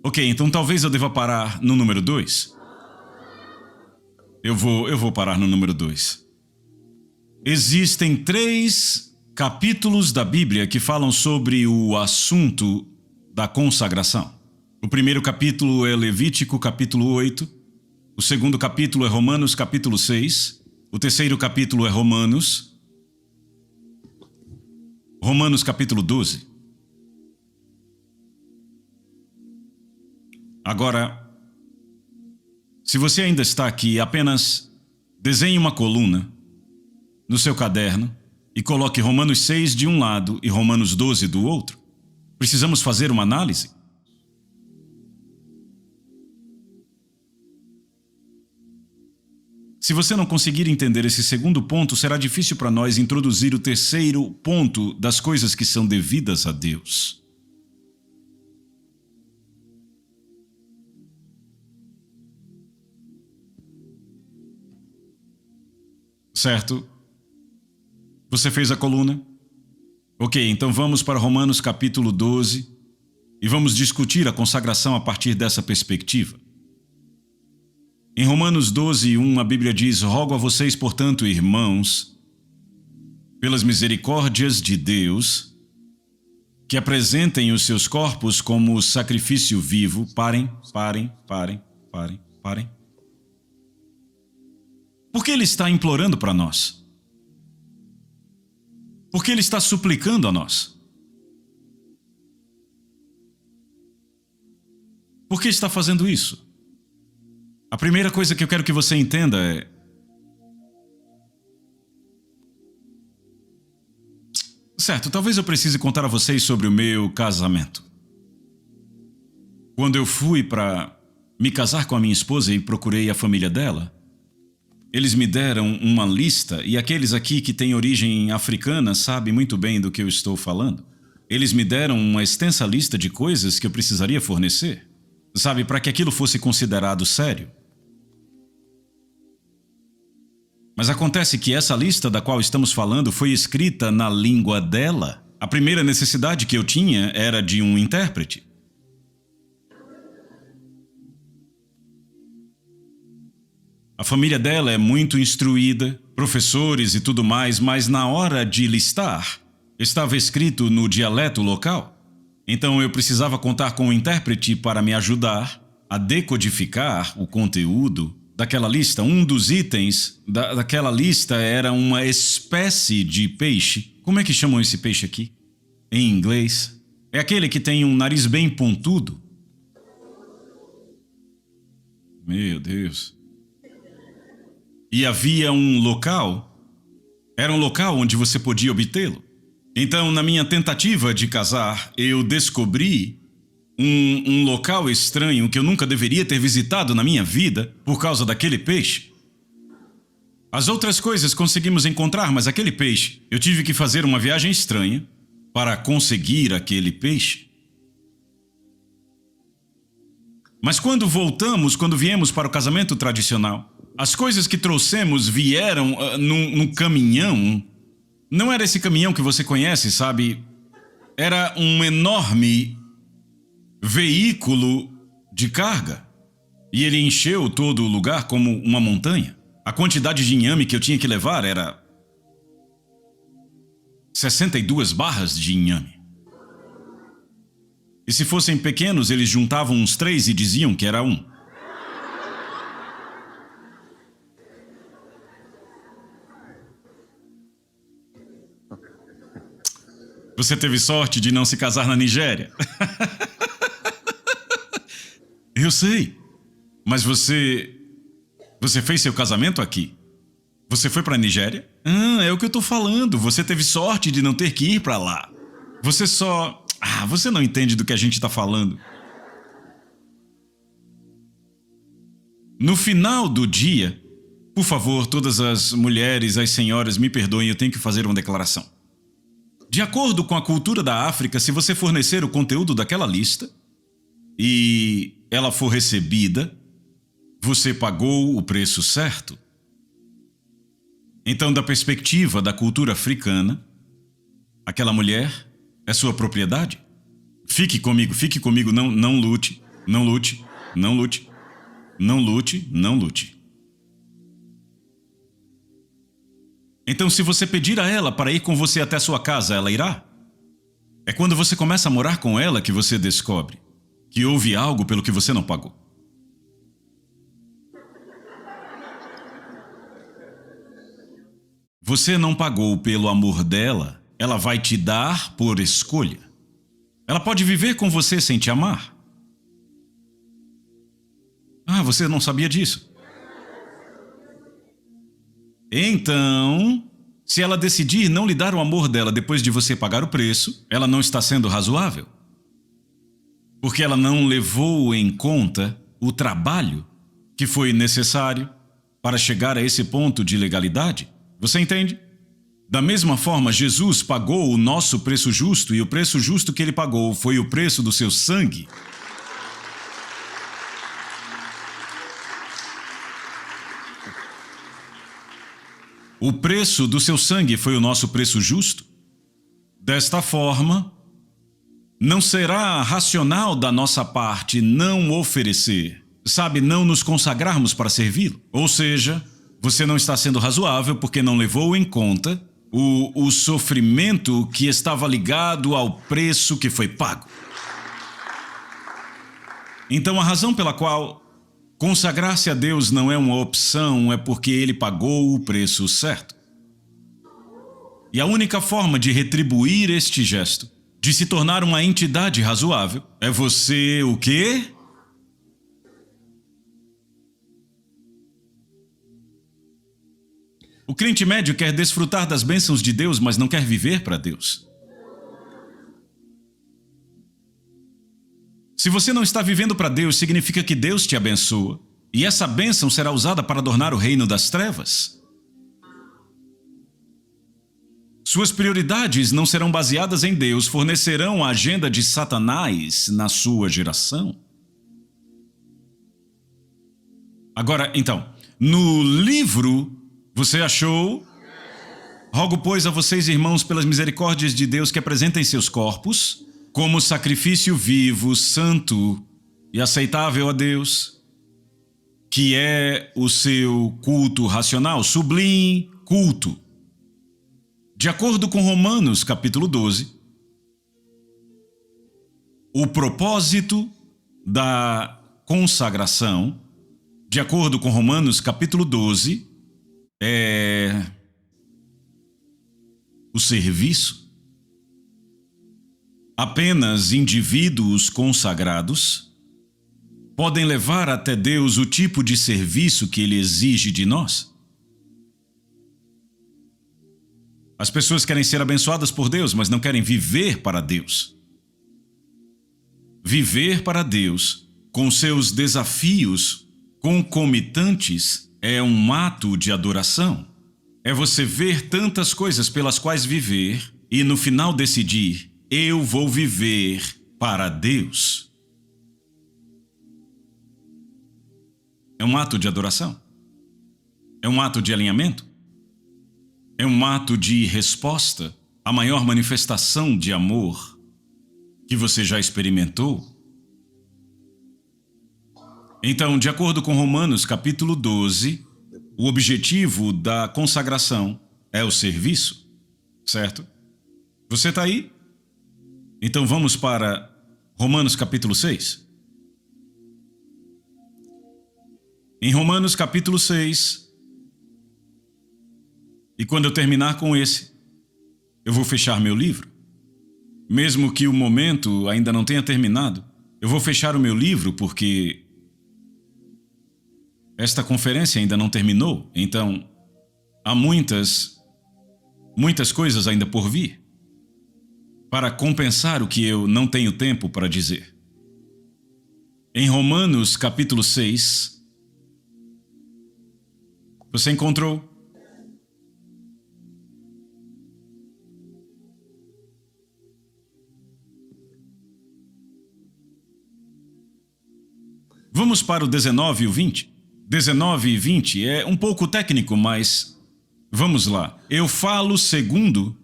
Ok, então talvez eu deva parar no número 2. Eu vou parar no número 2. Existem 3 capítulos da Bíblia que falam sobre o assunto da consagração. O primeiro capítulo é Levítico, capítulo 8. O segundo capítulo é Romanos, capítulo 6. O terceiro capítulo é Romanos, capítulo 12. Agora, se você ainda está aqui, apenas desenhe uma coluna no seu caderno e coloque Romanos 6 de um lado e Romanos 12 do outro. Precisamos fazer uma análise. Se você não conseguir entender esse segundo ponto, será difícil para nós introduzir o terceiro ponto das coisas que são devidas a Deus. Certo? Você fez a coluna? Ok, então vamos para Romanos capítulo 12 e vamos discutir a consagração a partir dessa perspectiva. Em Romanos 12, 1, a Bíblia diz: rogo a vocês, portanto, irmãos, pelas misericórdias de Deus, que apresentem os seus corpos como sacrifício vivo. Parem. Por que ele está implorando para nós? Por que ele está suplicando a nós? Por que está fazendo isso? A primeira coisa que eu quero que você entenda é... Certo, talvez eu precise contar a vocês sobre o meu casamento. Quando eu fui para me casar com a minha esposa e procurei a família dela, eles me deram uma lista, e aqueles aqui que têm origem africana sabem muito bem do que eu estou falando. Eles me deram uma extensa lista de coisas que eu precisaria fornecer, sabe, para que aquilo fosse considerado sério. Mas acontece que essa lista da qual estamos falando foi escrita na língua dela. A primeira necessidade que eu tinha era de um intérprete. A família dela é muito instruída, professores e tudo mais, mas na hora de listar, estava escrito no dialeto local. Então eu precisava contar com um intérprete para me ajudar a decodificar o conteúdo daquela lista. Um dos itens daquela lista era uma espécie de peixe. Como é que chamam esse peixe aqui? Em inglês. É aquele que tem um nariz bem pontudo. Meu Deus. E havia um local, era um local onde você podia obtê-lo. Então, na minha tentativa de casar, eu descobri um local estranho que eu nunca deveria ter visitado na minha vida por causa daquele peixe. As outras coisas conseguimos encontrar, mas aquele peixe, eu tive que fazer uma viagem estranha para conseguir aquele peixe. Mas quando viemos para o casamento tradicional, as coisas que trouxemos vieram num caminhão. Não era esse caminhão que você conhece, sabe? Era um enorme veículo de carga. E ele encheu todo o lugar como uma montanha. A quantidade de inhame que eu tinha que levar era 62 barras de inhame. E se fossem pequenos, eles juntavam uns 3 e diziam que era um. Você teve sorte de não se casar na Nigéria. Eu sei. Mas você fez seu casamento aqui. Você foi para a Nigéria? É o que eu estou falando. Você teve sorte de não ter que ir para lá. Você só... você não entende do que a gente está falando. No final do dia, por favor, todas as mulheres, as senhoras, me perdoem, eu tenho que fazer uma declaração. De acordo com a cultura da África, se você fornecer o conteúdo daquela lista e ela for recebida, você pagou o preço certo. Então, da perspectiva da cultura africana, aquela mulher é sua propriedade. Fique comigo, não lute, não lute, não lute, não lute, não lute. Então, se você pedir a ela para ir com você até sua casa, ela irá? É quando você começa a morar com ela que você descobre que houve algo pelo que você não pagou. Você não pagou pelo amor dela, ela vai te dar por escolha. Ela pode viver com você sem te amar. Você não sabia disso? Então, se ela decidir não lhe dar o amor dela depois de você pagar o preço, ela não está sendo razoável. Porque ela não levou em conta o trabalho que foi necessário para chegar a esse ponto de legalidade. Você entende? Da mesma forma, Jesus pagou o nosso preço justo, e o preço justo que ele pagou foi o preço do seu sangue. O preço do seu sangue foi o nosso preço justo. Desta forma, não será racional da nossa parte não oferecer, não nos consagrarmos para servi-lo. Ou seja, você não está sendo razoável porque não levou em conta o sofrimento que estava ligado ao preço que foi pago. Então, a razão pela qual consagrar-se a Deus não é uma opção é porque Ele pagou o preço certo. E a única forma de retribuir este gesto, de se tornar uma entidade razoável, é você o quê? O crente médio quer desfrutar das bênçãos de Deus, mas não quer viver para Deus. Se você não está vivendo para Deus, significa que Deus te abençoa. E essa bênção será usada para adornar o reino das trevas. Suas prioridades não serão baseadas em Deus, fornecerão a agenda de Satanás na sua geração. Agora, então, no livro, você achou? Rogo, pois, a vocês, irmãos, pelas misericórdias de Deus, que apresentem seus corpos como sacrifício vivo, santo e aceitável a Deus, que é o seu culto racional, sublime culto. De acordo com Romanos, capítulo 12, o propósito da consagração, de acordo com Romanos, capítulo 12, é o serviço. Apenas indivíduos consagrados podem levar até Deus o tipo de serviço que Ele exige de nós. As pessoas querem ser abençoadas por Deus, mas não querem viver para Deus. Viver para Deus, com seus desafios concomitantes, é um ato de adoração. É você ver tantas coisas pelas quais viver e no final decidir: eu vou viver para Deus. É um ato de adoração. É um ato de alinhamento. É um ato de resposta à maior manifestação de amor que você já experimentou. Então, de acordo com Romanos capítulo 12, o objetivo da consagração é o serviço, certo? Você está aí? Então vamos para Romanos capítulo 6. Em Romanos capítulo 6, e quando eu terminar com esse, eu vou fechar meu livro. Mesmo que o momento ainda não tenha terminado, eu vou fechar o meu livro porque esta conferência ainda não terminou, então há muitas coisas ainda por vir para compensar o que eu não tenho tempo para dizer. Em Romanos capítulo 6, você encontrou? Vamos para o 19 e o 20. 19 e 20 é um pouco técnico, mas vamos lá. Eu falo segundo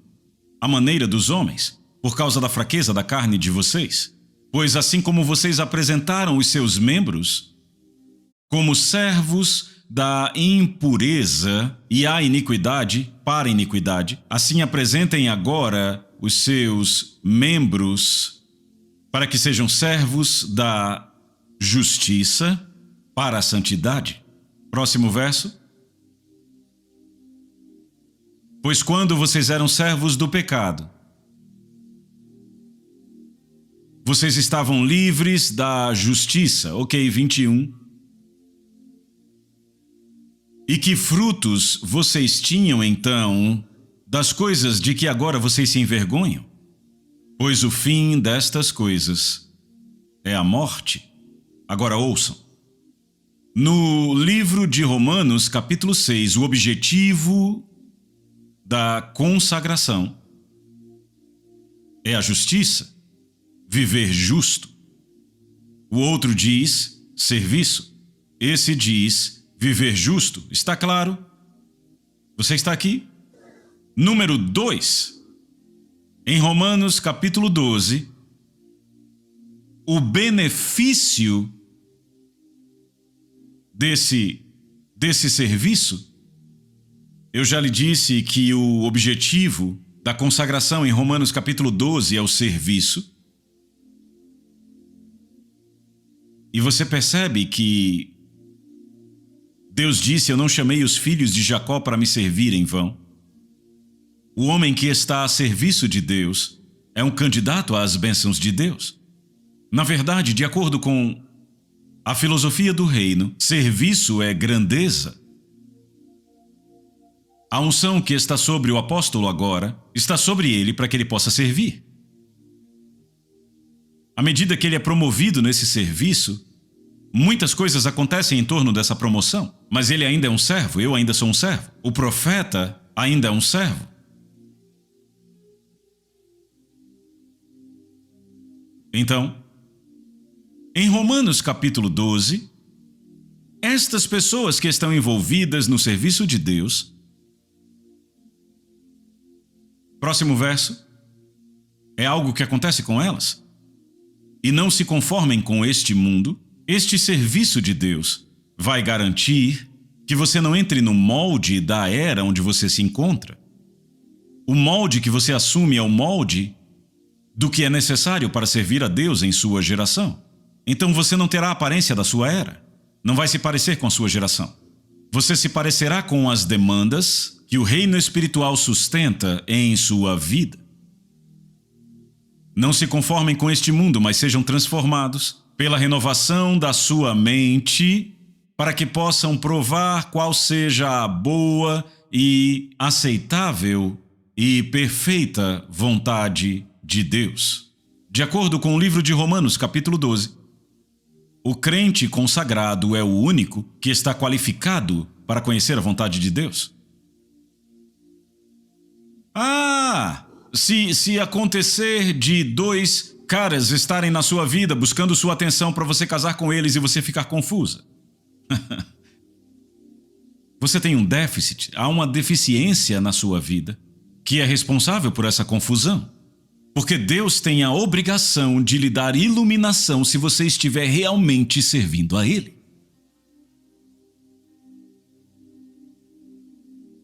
a maneira dos homens, por causa da fraqueza da carne de vocês. Pois assim como vocês apresentaram os seus membros como servos da impureza e a iniquidade para a iniquidade, assim apresentem agora os seus membros para que sejam servos da justiça para a santidade. Próximo verso. Pois quando vocês eram servos do pecado, vocês estavam livres da justiça. Ok, 21. E que frutos vocês tinham então das coisas de que agora vocês se envergonham? Pois o fim destas coisas é a morte. Agora ouçam. No livro de Romanos, capítulo 6, o objetivo da consagração é a justiça, viver justo. O outro diz serviço. Esse diz viver justo. Está claro? Você está aqui? Número 2. Em Romanos, capítulo 12, o benefício desse serviço, eu já lhe disse que o objetivo da consagração em Romanos capítulo 12 é o serviço. E você percebe que Deus disse: eu não chamei os filhos de Jacó para me servir em vão. O homem que está a serviço de Deus é um candidato às bênçãos de Deus. Na verdade, de acordo com a filosofia do reino, serviço é grandeza. A unção que está sobre o apóstolo agora está sobre ele para que ele possa servir. À medida que ele é promovido nesse serviço, muitas coisas acontecem em torno dessa promoção, mas ele ainda é um servo, eu ainda sou um servo. O profeta ainda é um servo. Então, em Romanos capítulo 12, estas pessoas que estão envolvidas no serviço de Deus, próximo verso, é algo que acontece com elas. E não se conformem com este mundo. Este serviço de Deus vai garantir que você não entre no molde da era onde você se encontra. O molde que você assume é o molde do que é necessário para servir a Deus em sua geração. Então você não terá a aparência da sua era. Não vai se parecer com a sua geração. Você se parecerá com as demandas que o reino espiritual sustenta em sua vida. Não se conformem com este mundo, mas sejam transformados pela renovação da sua mente, para que possam provar qual seja a boa e aceitável e perfeita vontade de Deus. De acordo com o livro de Romanos, capítulo 12, o crente consagrado é o único que está qualificado para conhecer a vontade de Deus. Se acontecer de dois caras estarem na sua vida buscando sua atenção para você casar com eles e você ficar confusa. Você tem um déficit, há uma deficiência na sua vida que é responsável por essa confusão. Porque Deus tem a obrigação de lhe dar iluminação se você estiver realmente servindo a Ele.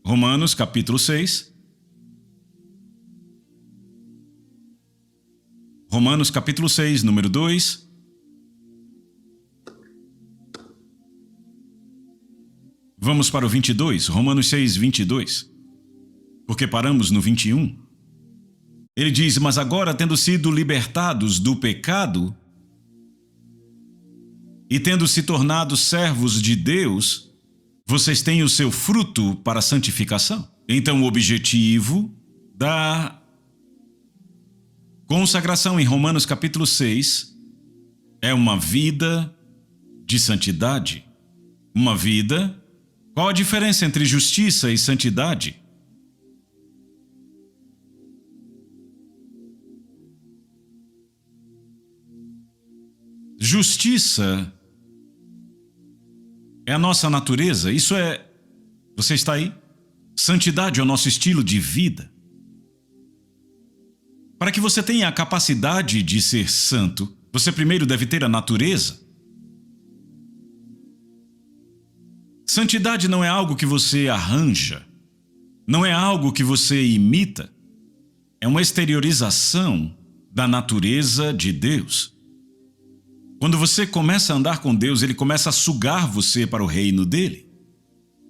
Romanos capítulo 6. Romanos capítulo 6, número 2. Vamos para o 22, Romanos 6, 22. Porque paramos no 21. Ele diz, mas agora, tendo sido libertados do pecado e tendo se tornado servos de Deus, vocês têm o seu fruto para a santificação. Então, o objetivo da consagração em Romanos capítulo 6 é uma vida de santidade. Uma vida... Qual a diferença entre justiça e santidade? Justiça é a nossa natureza, isso é... Você está aí? Santidade é o nosso estilo de vida. Para que você tenha a capacidade de ser santo, você primeiro deve ter a natureza. Santidade não é algo que você arranja, não é algo que você imita, é uma exteriorização da natureza de Deus. Quando você começa a andar com Deus, Ele começa a sugar você para o reino dEle.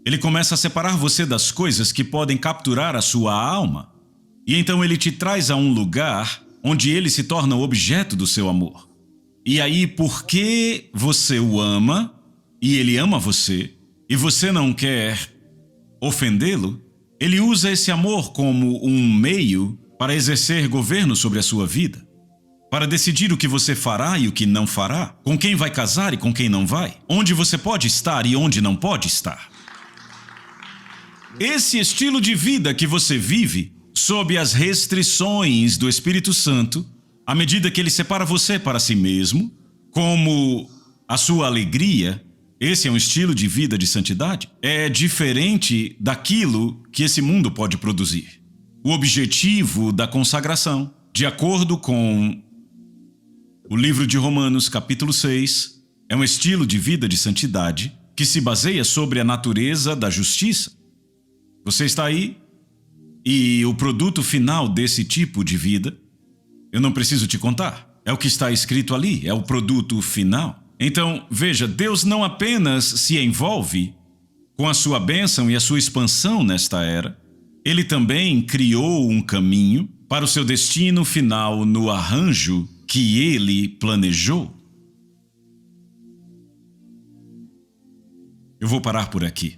Ele começa a separar você das coisas que podem capturar a sua alma. E então Ele te traz a um lugar onde Ele se torna o objeto do seu amor. E aí, porque você o ama, e Ele ama você, e você não quer ofendê-lo, Ele usa esse amor como um meio para exercer governo sobre a sua vida. Para decidir o que você fará e o que não fará, com quem vai casar e com quem não vai, onde você pode estar e onde não pode estar. Esse estilo de vida que você vive, sob as restrições do Espírito Santo, à medida que Ele separa você para si mesmo, como a sua alegria, esse é um estilo de vida de santidade, é diferente daquilo que esse mundo pode produzir. O objetivo da consagração, de acordo com o livro de Romanos, capítulo 6, é um estilo de vida de santidade que se baseia sobre a natureza da justiça. Você está aí? E o produto final desse tipo de vida, eu não preciso te contar. É o que está escrito ali, é o produto final. Então, veja, Deus não apenas se envolve com a sua bênção e a sua expansão nesta era, Ele também criou um caminho para o seu destino final no arranjo que Ele planejou. Eu vou parar por aqui.